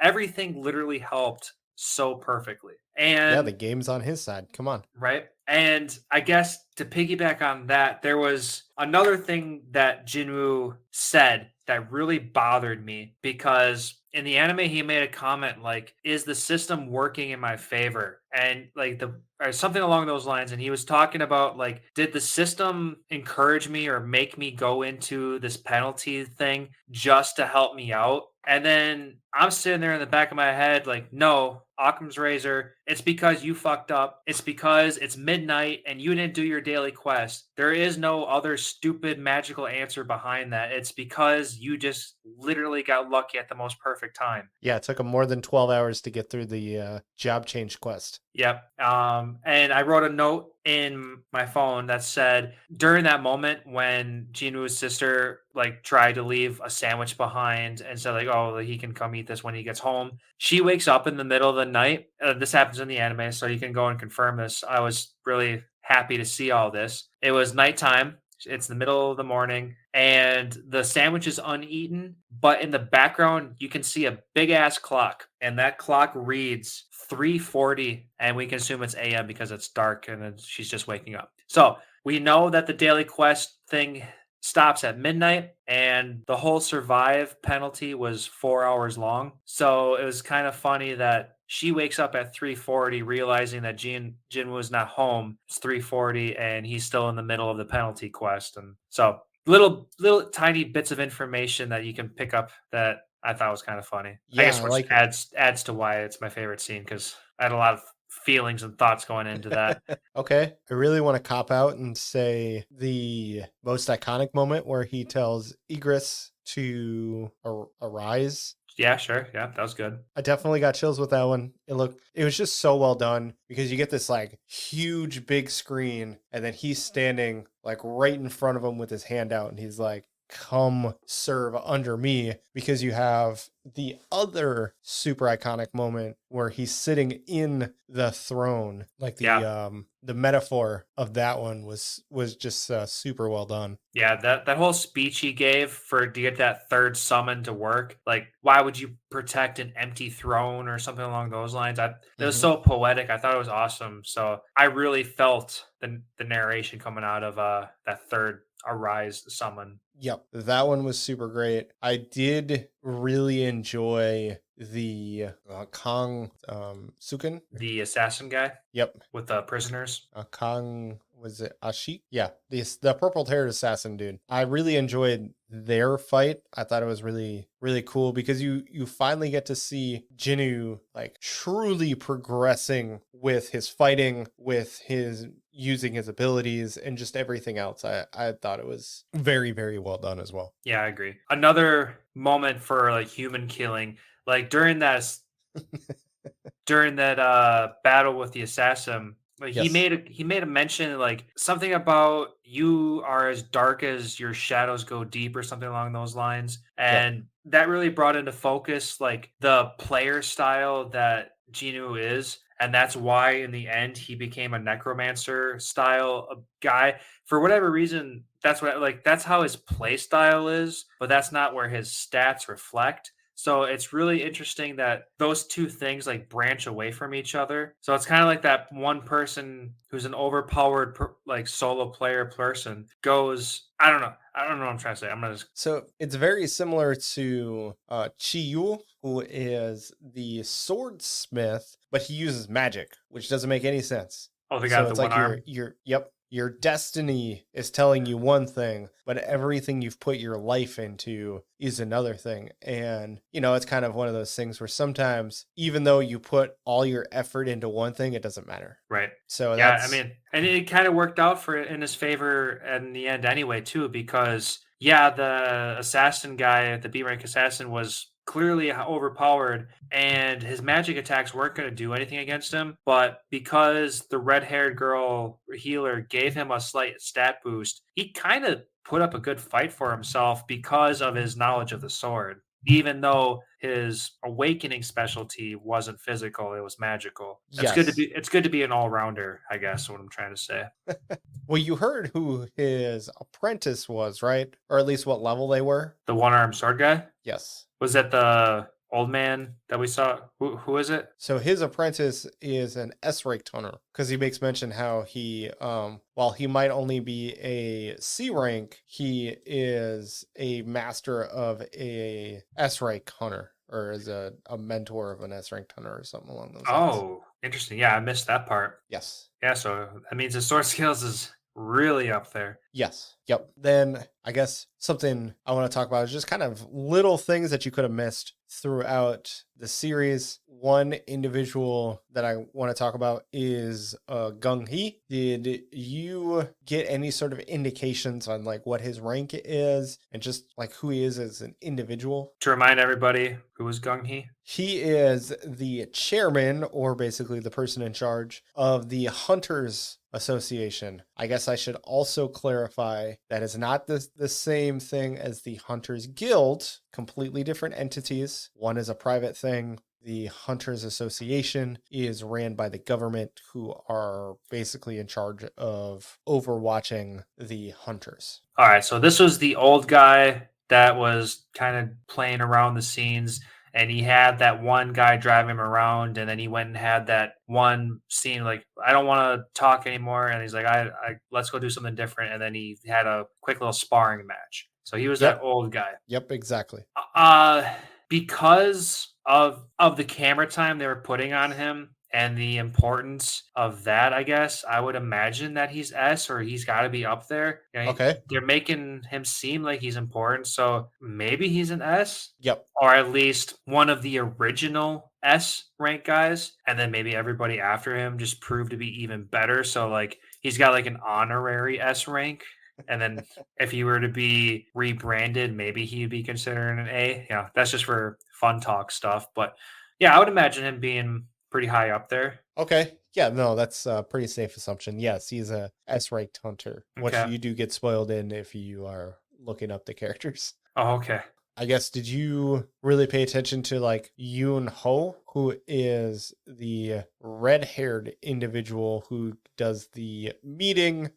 everything literally helped so perfectly. Yeah, And the game's on his side. Come on. right. And I guess to piggyback on that, there was another thing that Jinwoo said that really bothered me because in the anime he made a comment like, "Is the system working in my favor?" And like or something along those lines. And he was talking about like, did the system encourage me or make me go into this penalty thing just to help me out? And then I'm sitting there in the back of my head, like, no, Occam's razor. It's because you fucked up. It's because it's midnight and you didn't do your daily quest. There is no other stupid magical answer behind that. It's because you just literally got lucky at the most perfect time. Yeah, it took him more than 12 hours to get through the job change quest. Yep. And I wrote a note in my phone that said during that moment when Jinwoo's sister like tried to leave a sandwich behind and said like, oh, he can come eat this when he gets home. She wakes up in the middle of the night. This happens in the anime, so you can go and confirm this. I was really happy to see all this. It was nighttime. It's the middle of the morning and the sandwich is uneaten, but in the background you can see a big ass clock and that clock reads 3:40 and we can assume it's AM because it's dark and then she's just waking up. So we know that the daily quest thing stops at midnight and the whole survive penalty was 4 hours long. So it was kind of funny that she wakes up at 3:40 realizing that Jin was not home. It's 3:40 and he's still in the middle of the penalty quest. And so little tiny bits of information that you can pick up that I thought was kind of funny. Yeah, I guess I which like adds to why it's my favorite scene because I had a lot of feelings and thoughts going into that. Okay, I really want to cop out and say the most iconic moment where he tells Igris to arise. Yeah, sure. Yeah, that was good. I definitely got chills with that one. It was just so well done because you get this like huge big screen and then he's standing like right in front of him with his hand out and he's like, come serve under me, because you have the other super iconic moment where he's sitting in the throne. Like the metaphor of that one was just super well done. Yeah, that whole speech he gave to get that third summon to work, like why would you protect an empty throne or something along those lines? It was so poetic. I thought it was awesome. So I really felt the narration coming out of that third arise summon. Yep, that one was super great. I did really enjoy the Kang Sukin. The assassin guy. Yep. With the prisoners. Kang, was it Ashik? Yeah, the purple-haired assassin dude. I really enjoyed their fight. I thought it was really, really cool because you finally get to see Jinwoo like truly progressing with his fighting, with his using his abilities and just everything else. I thought it was very, very well done as well. Yeah, I agree. Another moment for like human killing, like during that battle with the assassin, like Yes. he made a mention like something about you are as dark as your shadows go deep or something along those lines. And that really brought into focus like the player style that Jinwoo is. And that's why in the end he became a necromancer style guy. For whatever reason, that's how his play style is, but that's not where his stats reflect. So it's really interesting that those two things like branch away from each other. So it's kind of like that one person who's an overpowered like solo player person goes, I don't know what I'm trying to say. So it's very similar to Chiyu, who is the swordsmith, but he uses magic, which doesn't make any sense. Oh, the guy with the one arm. Your destiny is telling you one thing, but everything you've put your life into is another thing. And, it's kind of one of those things where sometimes, even though you put all your effort into one thing, it doesn't matter. Right. So and it kind of worked out in his favor in the end anyway, too, because, the assassin guy, the B-rank assassin was clearly overpowered and his magic attacks weren't going to do anything against him, but because the red-haired girl healer gave him a slight stat boost, he kind of put up a good fight for himself because of his knowledge of the sword. even though his awakening specialty wasn't physical, it was magical. It's good to Yes. be it's good to be an all-rounder, I guess, what I'm trying to say. Well, you heard who his apprentice was, right? Or at least what level they were? The one-armed sword guy? Yes. Was that the old man that we saw? Who is it? So his apprentice is an S-rank hunter because he makes mention how he, while he might only be a C rank, he is a master of a S-rank hunter or is a mentor of an S-rank hunter or something along those lines. Oh, interesting. Yeah, I missed that part. Yes. Yeah, so that means his sword skills is really up there. Yes. Yep. Then I guess something I want to talk about is just kind of little things that you could have missed throughout the series. One individual that I want to talk about is Gung Hee. Did you get any sort of indications on like what his rank is and just like who he is as an individual? To remind everybody, who is Gung Hee? He is the chairman, or basically the person in charge of the Hunters Association. I guess I should also clarify that is not the same thing as the Hunters Guild, completely different entities. One is a private thing. The Hunters Association is ran by the government, who are basically in charge of overwatching the hunters. All right, so this was the old guy that was kind of playing around the scenes, and he had that one guy drive him around, and then he went and had that one scene like, I don't want to talk anymore, and he's like, I let's go do something different, and then he had a quick little sparring match. So he was Yep. that old guy. Yep, exactly. Because of the camera time they were putting on him and the importance of that, I guess I would imagine that he's S, or he's got to be up there. You know, Okay. they're making him seem like he's important, so maybe he's an S. Yep. Or at least one of the original S rank guys, and then maybe everybody after him just proved to be even better. So like he's got like an honorary S rank. And then if he were to be rebranded, maybe he'd be considered an A. Yeah, that's just for fun talk stuff. But yeah, I would imagine him being pretty high up there. Okay. Yeah, no, that's a pretty safe assumption. Yes, he's a S-ranked hunter, which Okay. you do get spoiled in if you are looking up the characters. Oh, okay. I guess, did you really pay attention to like Yoon Ho, who is the red-haired individual who does the meeting?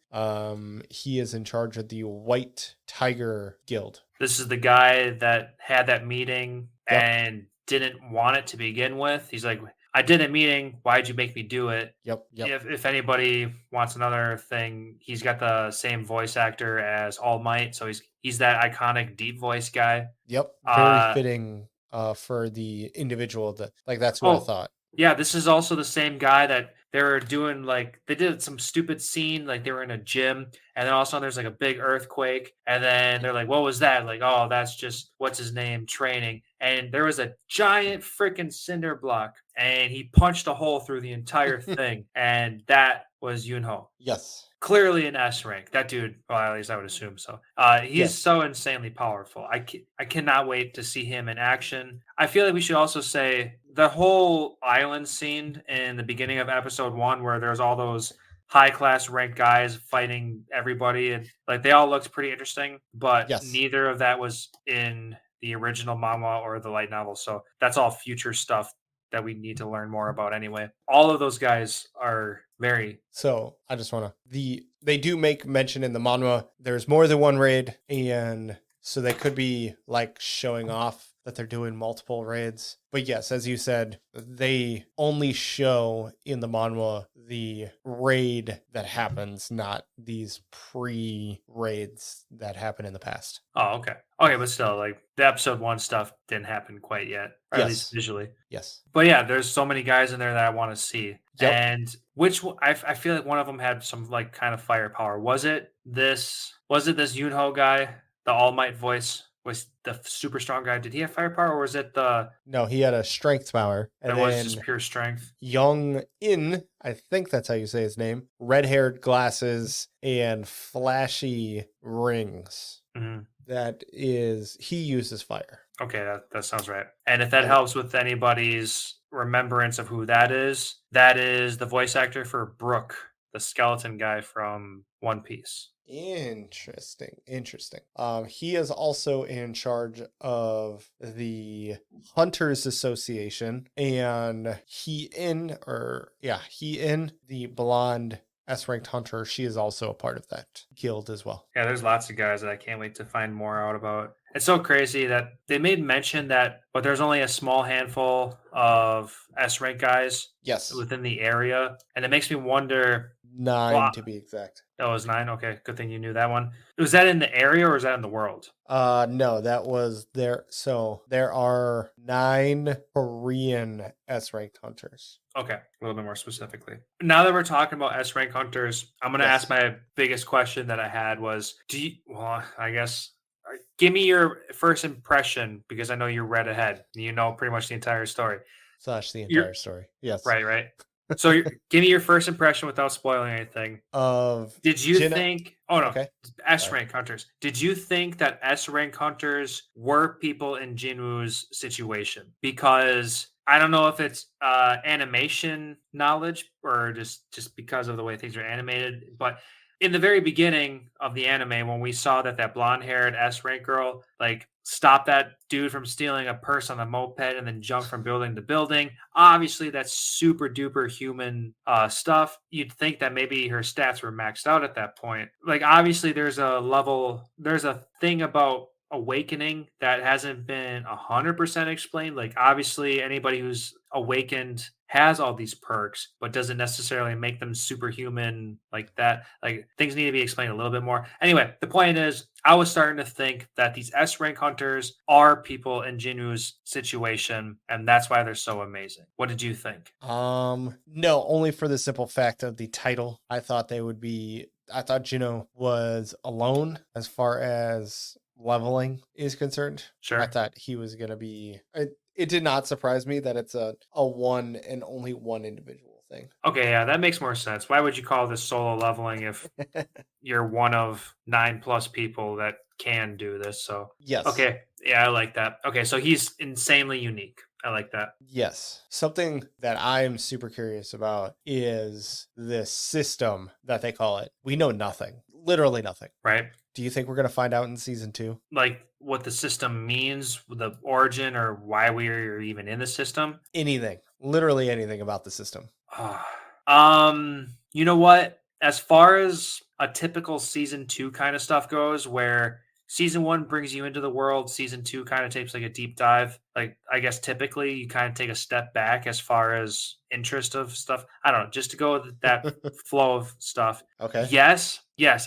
He is in charge of the White Tiger Guild. This is the guy that had that meeting Yep. and didn't want it to begin with. He's like, I did a meeting. Why'd you make me do it? Yep. If anybody wants another thing, he's got the same voice actor as All Might, so he's that iconic deep voice guy. Yep. Very fitting for the individual. That's what I thought. Yeah, this is also the same guy that they were doing, like, they did some stupid scene, like they were in a gym, and then all of a sudden there's like a big earthquake, and then they're like, what was that? Like, oh, that's just, what's his name, training. And there was a giant freaking cinder block, and he punched a hole through the entire thing, and that was Yunho. Yes. Clearly an S rank. That dude, well, at least I would assume so. He's Yes. so insanely powerful. I cannot wait to see him in action. I feel like we should also say the whole island scene in the beginning of episode 1, where there's all those high class ranked guys fighting everybody, and like they all looked pretty interesting, but Yes. neither of that was in the original manga or the light novel. So that's all future stuff that we need to learn more about anyway. All of those guys are very... So I just want to, they do make mention in the manga, there's more than one raid, and so they could be like showing off that they're doing multiple raids. But yes, as you said, they only show in the manga the raid that happens, not these pre-raids that happen in the past. Oh, okay. Okay, but still, like, the episode 1 stuff didn't happen quite yet, or at least visually. Yes. But yeah, there's so many guys in there that I want to see. Yep. And I feel like one of them had some like kind of firepower. Was it this Yunho guy, the All Might voice? Was the super strong guy? Did he have firepower, or was it No, he had a strength power. And And was then just pure strength? Young In, I think that's how you say his name, red-haired glasses and flashy rings. Mm-hmm. He uses fire. Okay, that sounds right. And if that helps with anybody's remembrance of who that is the voice actor for Brook, the skeleton guy from One Piece. Interesting. He is also in charge of the Hunters Association, and he in the blonde S-ranked hunter. She is also a part of that guild as well. Yeah, there's lots of guys that I can't wait to find more out about. It's so crazy that they made mention that, but there's only a small handful of S rank guys Yes, within the area, and it makes me wonder. 9 Well, to be exact. that was 9. Okay, good thing you knew that one. Was that in the area or was that in the world? No, that was there. So there are 9 Korean S-ranked hunters. Okay, a little bit more specifically. Now that we're talking about S rank hunters, I'm going to Yes. ask my biggest question that I had was, give me your first impression, because I know you read ahead. You know pretty much the entire story. / the entire story. Yes. Right. So give me your first impression without spoiling anything. Did you think... Oh, no. Okay. S-rank hunters. Did you think that S-rank hunters were people in Jinwoo's situation? Because I don't know if it's animation knowledge or just because of the way things are animated, but in the very beginning of the anime, when we saw that blonde-haired S-rank girl stopped that dude from stealing a purse on a moped and then jumped from building to building, obviously that's super duper human stuff. You'd think that maybe her stats were maxed out at that point. Obviously there's a thing about awakening that hasn't been 100% explained. Obviously anybody who's awakened has all these perks, but doesn't necessarily make them superhuman like that. Things need to be explained a little bit more. Anyway, the point is, I was starting to think that these S rank hunters are people in Jinwoo's situation, and that's why they're so amazing. What did you think? No, only for the simple fact of the title. I thought Jinwoo was alone as far as leveling is concerned. Sure. I thought he was going to be... It did not surprise me that it's a one and only one individual thing. Okay, yeah, that makes more sense. Why would you call this solo leveling if you're one of 9+ people that can do this? So yes. Okay, yeah, I like that. Okay, so he's insanely unique. I like that. Yes. Something that I'm super curious about is this system that they call it. We know nothing. Literally nothing. Right. Do you think we're going to find out in season 2? What the system means, the origin, or why we're even in the system? Anything. Literally anything about the system. You know what? As far as a typical season 2 kind of stuff goes, where season 1 brings you into the world, season 2 kind of takes a deep dive. I guess typically you kind of take a step back as far as interest of stuff. I don't know, just to go with that flow of stuff. Okay. Yes,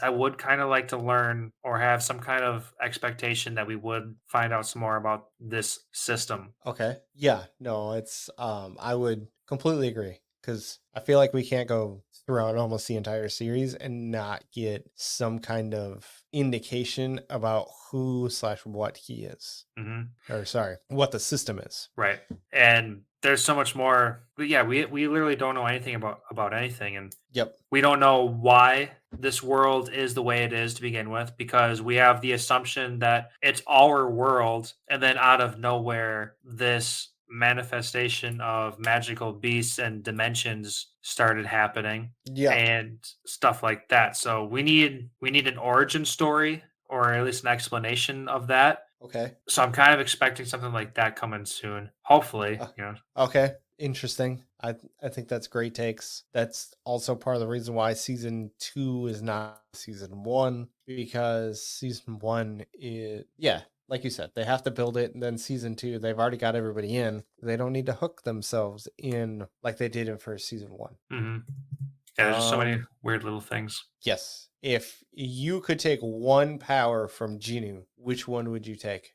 I would kind of like to learn or have some kind of expectation that we would find out some more about this system. Okay. Yeah, no, it's I would completely agree, because I feel like we can't go throughout almost the entire series and not get some kind of indication about who / what he is. Mm-hmm. Or sorry, what the system is. Right. And there's so much more. But yeah, we literally don't know anything about anything. And Yep. we don't know why this world is the way it is to begin with, because we have the assumption that it's our world. And then out of nowhere, this manifestation of magical beasts and dimensions started happening. Yeah. And stuff like that. So we need an origin story, or at least an explanation of that. Okay. So I'm kind of expecting something like that coming soon. Hopefully, Okay. Interesting. I think that's great takes. That's also part of the reason why season 2 is not season 1, because season 1 is, like you said, they have to build it, and then season 2, they've already got everybody in. They don't need to hook themselves in like they did in first season 1. Mm-hmm. Yeah, there's just so many weird little things. Yes. If you could take one power from Jinwoo, which one would you take?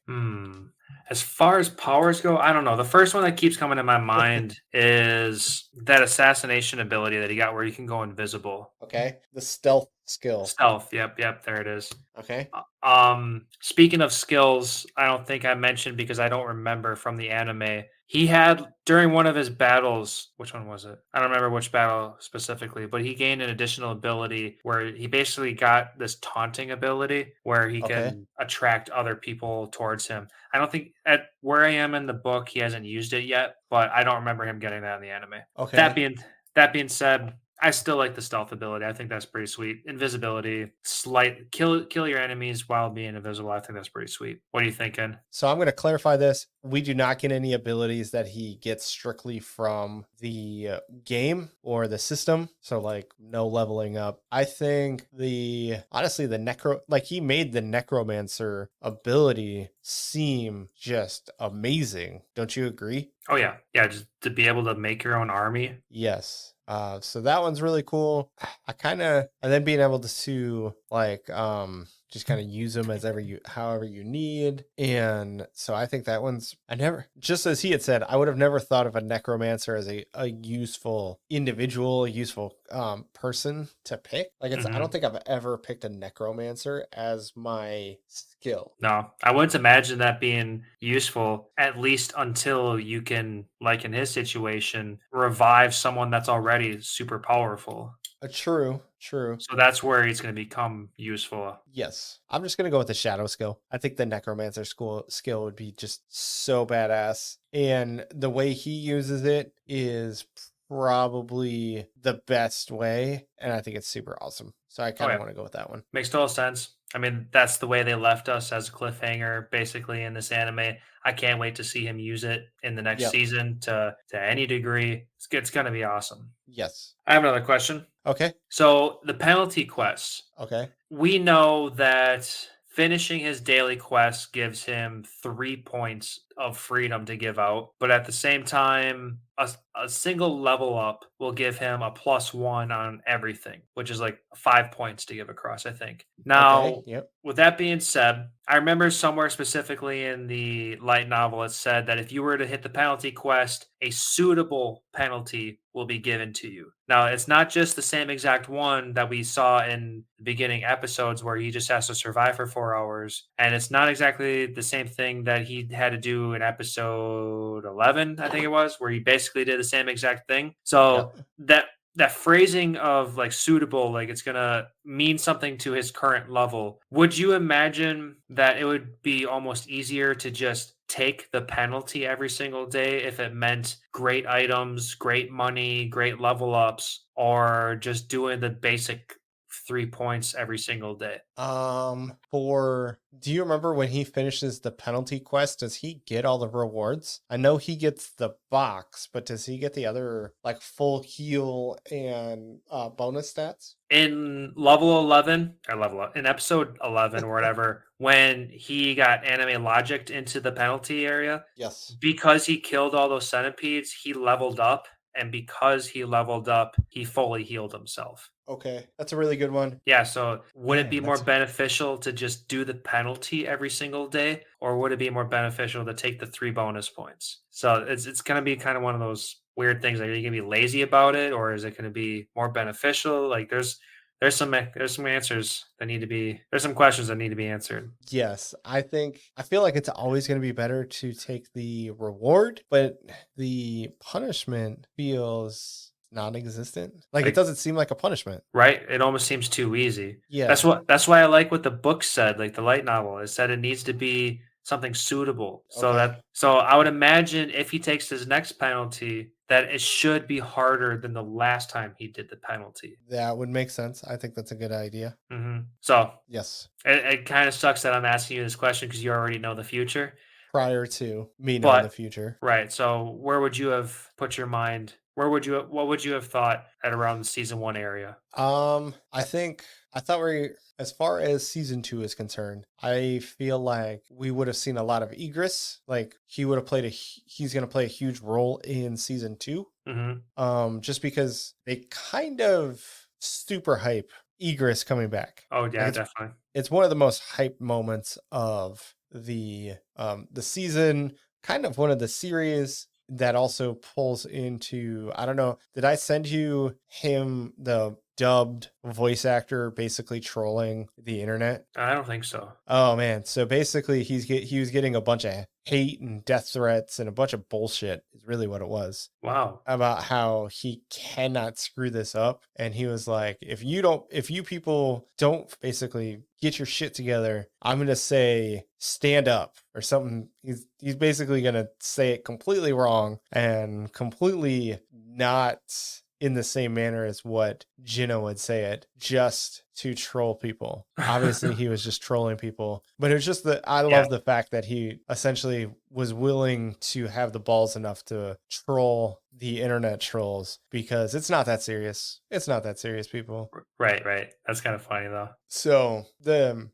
As far as powers go, I don't know. The first one that keeps coming to my mind is that assassination ability that he got where you can go invisible. Okay. The stealth skill. Stealth. Yep. There it is. Okay. Speaking of skills, I don't think I mentioned, because I don't remember from the anime. He had, during one of his battles, which one was it? I don't remember which battle specifically, but he gained an additional ability where he basically got this taunting ability where he can attract other people towards him. I don't think, at where I am in the book, he hasn't used it yet, but I don't remember him getting that in the anime. Okay. That being said, I still like the stealth ability. I think that's pretty sweet. Invisibility, slight kill your enemies while being invisible. I think that's pretty sweet. What are you thinking? So I'm going to clarify this. We do not get any abilities that he gets strictly from the game or the system. So like no leveling up. I think honestly, he made the necromancer ability seem just amazing. Don't you agree? Oh yeah. Just to be able to make your own army. Yes. So that one's really cool. And then being able to just kind of use them however you need. And so I think that just as he had said, I would have never thought of a necromancer as a useful individual, a useful person to pick. I don't think I've ever picked a necromancer as my skill. No, I wouldn't imagine that being useful, at least until you can, like in his situation, revive someone that's already super powerful. True. So that's where he's going to become useful. Yes. I'm just going to go with the shadow skill. I think the necromancer skill would be just so badass. And the way he uses it is probably the best way. And I think it's super awesome. So I kind of want to go with that one. Makes total sense. I mean, that's the way they left us as a cliffhanger, basically, in this anime. I can't wait to see him use it in the next season to any degree. It's going to be awesome. Yes. I have another question. Okay. So the penalty quests. Okay. We know that finishing his daily quest gives him 3 points of freedom to give out, but at the same time, a single level up will give him a +1 on everything, which is like 5 points to give across, I think. Now, with that being said, I remember somewhere specifically in the light novel, it said that if you were to hit the penalty quest, a suitable penalty will be given to you. Now, it's not just the same exact one that we saw in the beginning episodes where he just has to survive for 4 hours. And it's not exactly the same thing that he had to do in episode 11, I think it was, where he basically did the same exact thing. So that phrasing of like suitable, like it's going to mean something to his current level. Would you imagine that it would be almost easier to just take the penalty every single day if it meant great items, great money, great level ups, or just doing the basic 3 points every single day? Do you remember when he finishes the penalty quest, does he get all the rewards? I know he gets the box, but does he get the other like full heal and bonus stats? In in episode 11 or whatever, when he got anime logicked into the penalty area, yes, because he killed all those centipedes, he leveled up. And because he leveled up, he fully healed himself. Okay, that's a really good one. Yeah, so would it be more beneficial to just do the penalty every single day, or would it be more beneficial to take the 3 bonus points? So it's going to be kind of one of those weird things. Like, are you going to be lazy about it, or is it going to be more beneficial? Like, there's some answers that need to be, there's some questions that need to be answered. Yes, I feel like it's always going to be better to take the reward, but the punishment feels non-existent. Like it doesn't seem like a punishment, right? It almost seems too easy. Yeah, that's why I like what the book said. Like the light novel, it said it needs to be something suitable. So I would imagine if he takes his next penalty, that it should be harder than the last time he did the penalty. That would make sense. I think that's a good idea. Mm-hmm. So yes, it kind of sucks that I'm asking you this question because you already know the future prior to me knowing the future. Right. So where would you have put your mind? What would you have thought at around the season 1 area? I thought as far as season 2 is concerned, I feel like we would have seen a lot of egress. Like he's going to play a huge role in season 2. Mm-hmm. Just because they kind of super hype egress coming back. Oh yeah, definitely. It's one of the most hype moments of the season, kind of one of the series that also pulls into, I don't know, did I send you the dubbed voice actor basically trolling the internet? I don't think so. Oh man, so basically he was getting a bunch of hate and death threats and a bunch of bullshit is really what it was. Wow. About how he cannot screw this up, and he was like, if you people don't basically get your shit together, I'm gonna say stand up or something. He's basically gonna say it completely wrong and completely not in the same manner as what Jinno would say it, just to troll people. Obviously, he was just trolling people, but it was just that I love the fact that he essentially was willing to have the balls enough to troll the internet trolls, because it's not that serious. It's not that serious, people. Right. That's kind of funny though. So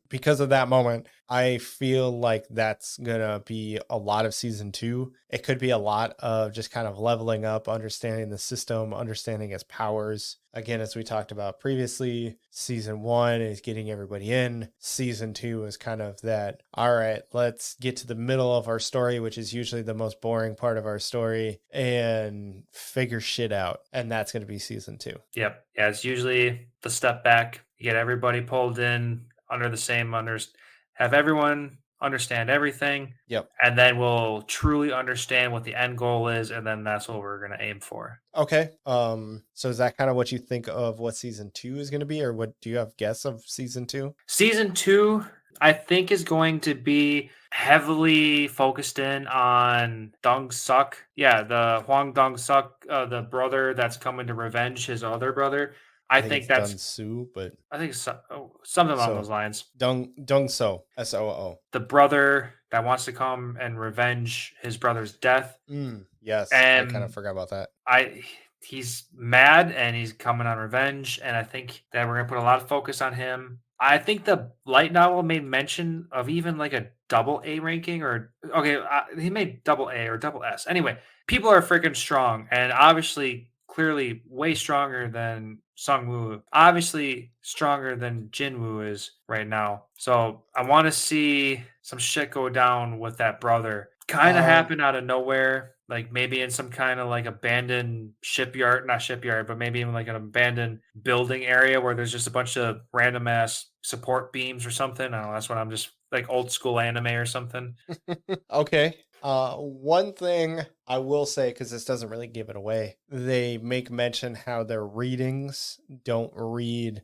because of that moment, I feel like that's gonna be a lot of season 2. It could be a lot of just kind of leveling up, understanding the system, understanding its powers. Again, as we talked about previously, season 1 is getting everybody in. Season 2 is kind of that, all right, let's get to the middle of our story, which is usually the most boring part of our story, and figure shit out. And that's going to be season 2. Yep. Yeah, it's usually the step back. You get everybody pulled in under the same have everyone understand everything. Yep. And then we'll truly understand what the end goal is, and then that's what we're going to aim for. Okay. So is that kind of what you think of what season 2 is going to be, or what do you have guess of season 2? Season 2, I think, is going to be heavily focused in on Dong Suk. Yeah, the Huang Dong Suk, the brother that's coming to revenge his other brother. I think it's that's Dun Su, but I think something along those lines. Dung So, SOO. The brother that wants to come and revenge his brother's death. Yes, And I kind of forgot about that. He's mad and he's coming on revenge, and I think that we're gonna put a lot of focus on him. I think the light novel made mention of even like a double A ranking, or he made double A or double S. Anyway, people are freaking strong, and obviously, clearly, way stronger than Sungwoo. Obviously, stronger than Jinwoo is right now. So I want to see some shit go down with that brother. Kind of happen out of nowhere. Like maybe in some kind of like abandoned shipyard, not shipyard, but maybe even like an abandoned building area where there's just a bunch of random ass support beams or something. I don't know. That's what I'm just like old school anime or something. Okay. One thing I will say, because this doesn't really give it away, they make mention how their readings don't read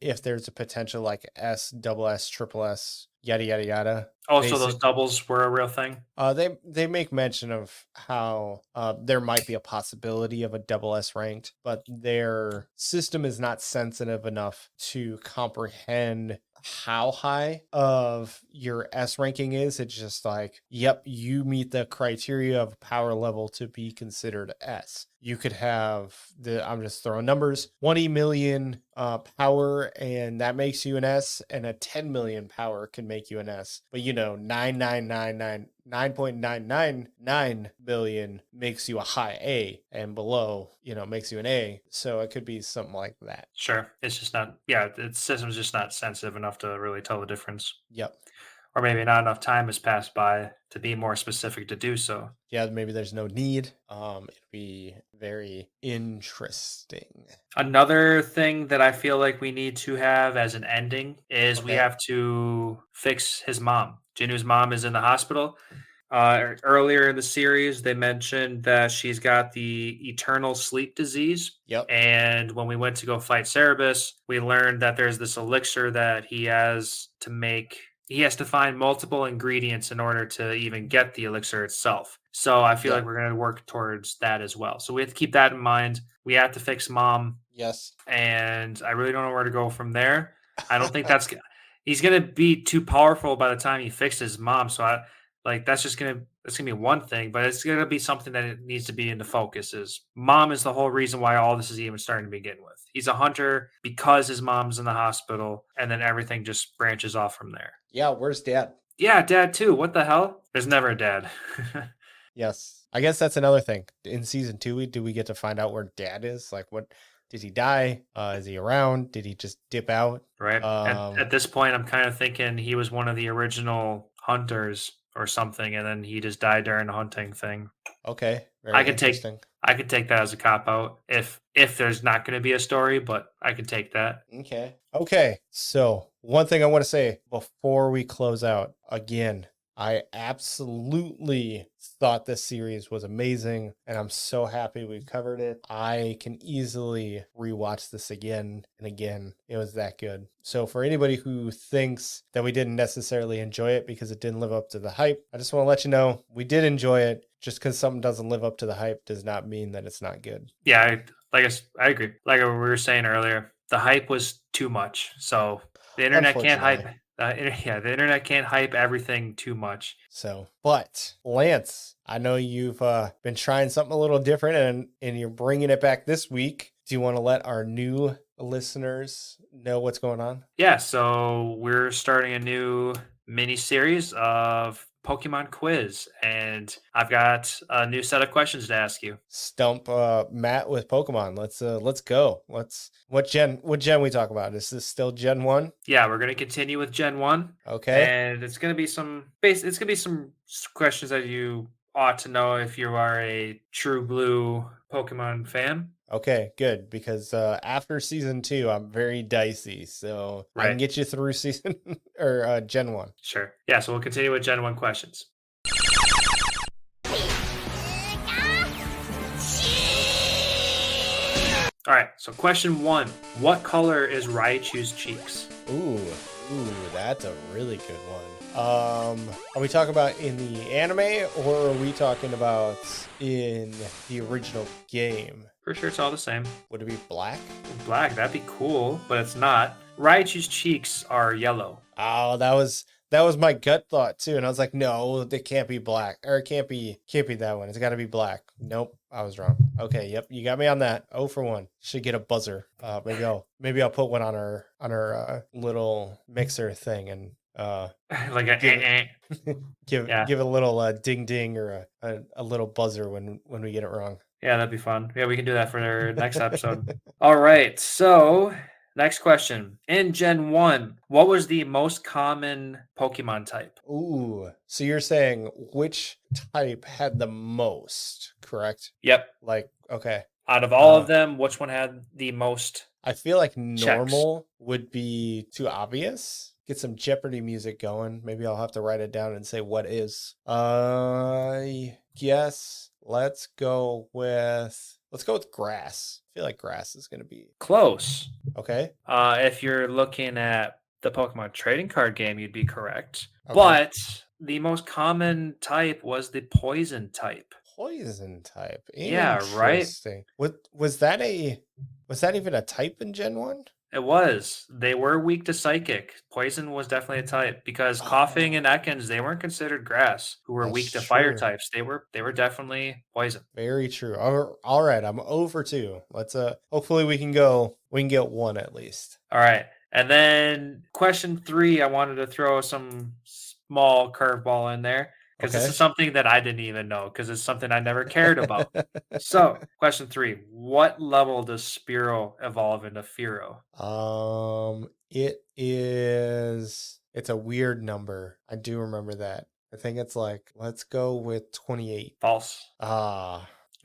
if there's a potential like S, double S, triple S, yada yada yada. Oh, so those doubles were a real thing? They make mention of how there might be a possibility of a double S ranked, but their system is not sensitive enough to comprehend how high of your S ranking is. It's just like, yep, you meet the criteria of power level to be considered S. You could have I'm just throwing numbers, 20 million power, and that makes you an S, and a 10 million power can make you an S. But 9.999 billion makes you a high A, and below, makes you an A. So it could be something like that. Sure. It's just not, the system's just not sensitive enough to really tell the difference. Yep. Or maybe not enough time has passed by to be more specific to do so. Yeah, maybe there's no need. It'll be very interesting. Another thing that I feel like we need to have as an ending is we have to fix his mom. Jinwoo's mom is in the hospital. Earlier in the series, they mentioned that she's got the eternal sleep disease. Yep. And when we went to go fight Cerebus, we learned that there's this elixir that he has to make. He has to find multiple ingredients in order to even get the elixir itself. So I feel like we're going to work towards that as well. So we have to keep that in mind. We have to fix mom. Yes. And I really don't know where to go from there. I don't think he's going to be too powerful by the time he fixes mom. So that's going to be one thing, but it's going to be something that it needs to be in the focus. Is mom is the whole reason why all this is even starting to begin with. He's a hunter because his mom's in the hospital, and then everything just branches off from there. Yeah, where's dad? Yeah, dad too. What the hell? There's never a dad. Yes. I guess that's another thing. In season 2, do we get to find out where dad is? Like, what did he die? Is he around? Did he just dip out? Right. At this point, I'm kind of thinking he was one of the original hunters or something, and then he just died during the hunting thing. Okay. I could take that as a cop out if there's not going to be a story, but I could take that. Okay. So one thing I want to say before we close out, again, I absolutely thought this series was amazing, and I'm so happy we covered it. I can easily rewatch this again and again. It was that good. So for anybody who thinks that we didn't necessarily enjoy it because it didn't live up to the hype, I just want to let you know we did enjoy it. Just because something doesn't live up to the hype does not mean that it's not good. Yeah, I agree. Like we were saying earlier, the hype was too much. So the internet can't hype. Unfortunately. The internet can't hype everything too much. So, but Lance, I know you've been trying something a little different and you're bringing it back this week. Do you want to let our new listeners know what's going on? Yeah, so we're starting a new mini series of Pokemon quiz, and I've got a new set of questions to ask you. Stump Matt with Pokemon. Let's go. What gen we talk about? Is this still Gen 1? Yeah, we're gonna continue with Gen 1. Okay. And it's gonna be some questions that you ought to know if you are a true blue Pokemon fan. Okay, good. Because after season 2, I'm very dicey. So I can Right. get you through season or Gen 1. Sure. Yeah, so we'll continue with Gen 1 questions. All right, so question 1. What color is Raichu's cheeks? Ooh, that's a really good one. Are we talking about in the anime or are we talking about in the original game? Pretty sure it's all the same. Would it be black? Black, that'd be cool, but it's not. Raichu's cheeks are yellow. Oh, that was my gut thought too, and I was like, no, it can't be black, or it can't be that one. It's got to be black. Nope, I was wrong. Okay, yep, you got me on that. 0 for 1. Should get a buzzer. Maybe I'll put one on our little mixer thing and Like a give Yeah. give a little ding ding or a little buzzer when we get it wrong. Yeah, that'd be fun. Yeah, we can do that for our next episode. All right, so next question. In Gen 1, what was the most common Pokemon type? Ooh, so you're saying which type had the most, correct? Yep. Like, okay. Out of all of them, which one had the most? I feel like normal would be too obvious. Get some Jeopardy music going. Maybe I'll have to write it down and say what is. Yes. Let's go with grass. I feel like grass is gonna be Close. okay. If you're looking at the Pokemon trading card game, you'd be correct. Okay. But the most common type was the poison type. Poison type. Yeah, right? Interesting. Was that even a type in Gen 1? It was. They were weak to psychic. Poison was definitely a type because coughing and Ekans, they weren't considered grass, who were weak to That's fire true. types. They were definitely poison. Very true. All right, I'm over 2. Let's hopefully we can get 1 at least. All right. And then question 3, I wanted to throw some small curveball in there because this Okay. is something that I didn't even know because it's something I never cared about. So, question 3, what level does Spearow evolve into Fearow? It's a weird number. I do remember that. I think it's like, let's go with 28. False.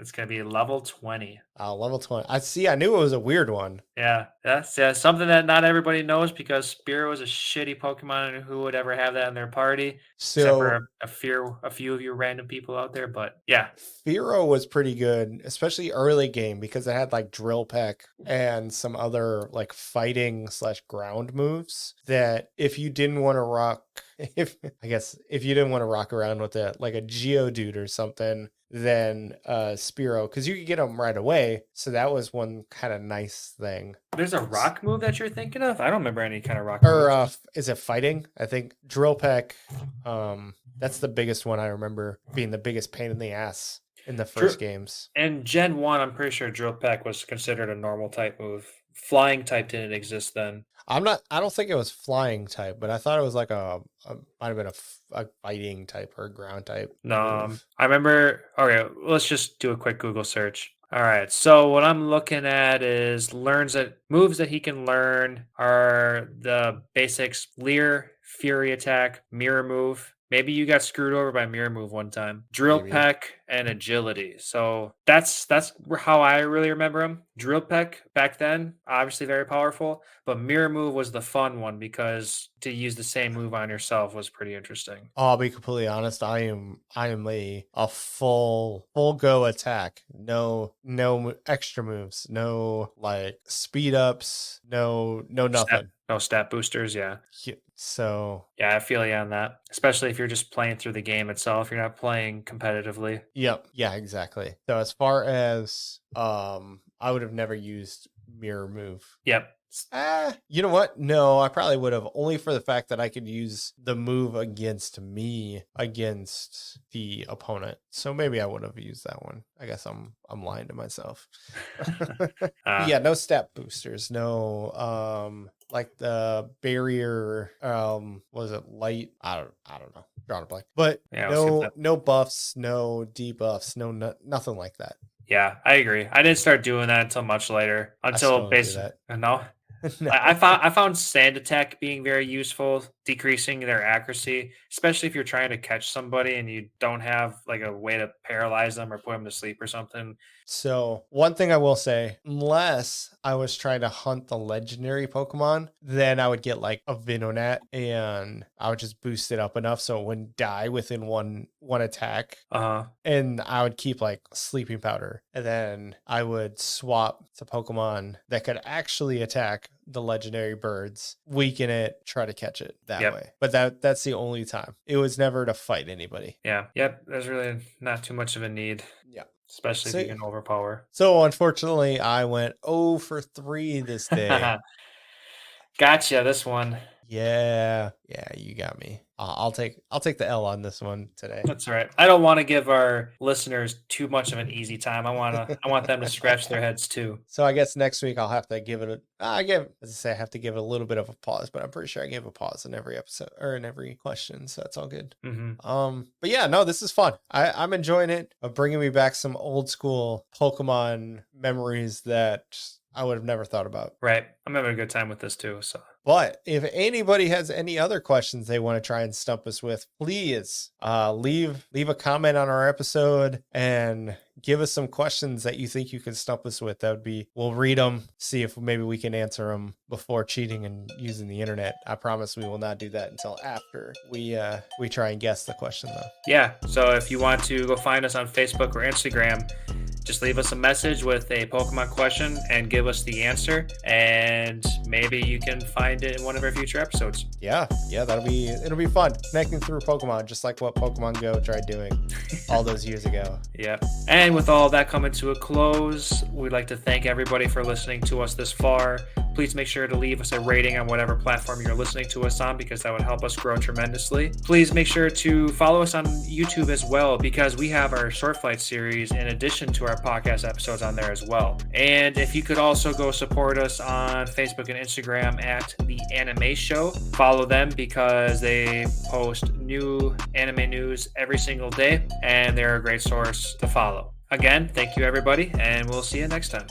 It's going to be level 20. Level 20. I knew it was a weird one. Yeah, that's something that not everybody knows because Spearow is a shitty Pokemon, and who would ever have that in their party? Except So for a few of you random people out there. But yeah, Fearow was pretty good, especially early game because it had like Drill Peck and some other like fighting / ground moves that if you didn't want to if you didn't want to rock around with it, like a Geodude or something, then Spearow, because you could get them right away. So that was one kind of nice thing. there's a rock move that you're thinking of. I don't remember any kind of rock Or move. is it fighting? I think Drill Peck. That's the biggest one I remember being the biggest pain in the ass in the first games. In Gen 1, I'm pretty sure Drill Peck was considered a normal type move. Flying type didn't exist then. I don't think it was flying type, but I thought it was like might have been a fighting type or a ground type. No, move. I remember. Okay, let's just do a quick Google search. All right, so what I'm looking at is moves that he can learn are the basics: Leer, Fury Attack, Mirror Move, Maybe you got screwed over by Mirror Move one time. Drill Maybe. Peck and Agility. So that's how I really remember him. Drill Peck back then, obviously very powerful, but Mirror Move was the fun one because to use the same move on yourself was pretty interesting. I'll be completely honest. I am a full go attack. No extra moves. No like speed ups. No nothing. No stat boosters, yeah. So Yeah, I feel you on that. Especially if you're just playing through the game itself. You're not playing competitively. yep, yeah, exactly. So as far as I would have never used mirror move. Yep. You know what? No, I probably would have, only for the fact that I could use the move against me against the opponent. So maybe I would have used that one. I guess I'm lying to myself. Yeah, no stat boosters, no like the barrier was it light? I don't know. Drawing a blank. But Yeah, no buffs, no debuffs, nothing like that. Yeah, I agree. I didn't start doing that until much later. still Until don't do basically, that. no. No. I found sand attack being very useful, decreasing their accuracy, especially if you're trying to catch somebody and you don't have like a way to paralyze them or put them to sleep or something. So one thing I will say, unless I was trying to hunt the legendary Pokemon, then I would get like a Venonat and I would just boost it up enough so it wouldn't die within one attack. And I would keep like sleeping powder, and then I would swap to Pokemon that could actually attack the legendary birds, weaken it, try to catch it that way. But that's the only time. It was never to fight anybody. Yeah. Yep. There's really not too much of a need. Yeah. Especially if you can overpower. So unfortunately, I went 0 for 3 this day. Gotcha. This one. Yeah, you got me. I'll take the L on this one today. That's all right. I don't want to give our listeners too much of an easy time. I want them to scratch their heads too. So I guess next week I'll have to give it I have to give it a little bit of a pause, but I'm pretty sure I gave a pause in every episode or in every question, so that's all good. Mm-hmm. But yeah, no, this is fun. I'm enjoying it. Bringing me back some old school Pokemon memories that I would have never thought about. Right. I'm having a good time with this too. So. But if anybody has any other questions they want to try and stump us with, please leave a comment on our episode and give us some questions that you think you can stump us with. We'll read them, see if maybe we can answer them before cheating and using the internet. I promise we will not do that until after we try and guess the question though. Yeah. So if you want to go find us on Facebook or Instagram, just leave us a message with a Pokemon question and give us the answer, and maybe you can find it in one of our future episodes. Yeah, it'll be fun connecting through Pokemon, just like what Pokemon Go tried doing all those years ago. Yeah. And with all that coming to a close, we'd like to thank everybody for listening to us this far. Please make sure to leave us a rating on whatever platform you're listening to us on, because that would help us grow tremendously. Please make sure to follow us on YouTube as well, because we have our Short Flight series in addition to our podcast episodes on there as well. And if you could also go support us on Facebook and Instagram at TheAnimazeShow. Follow them because they post new anime news every single day, and they're a great source to follow. Again, thank you everybody, and we'll see you next time.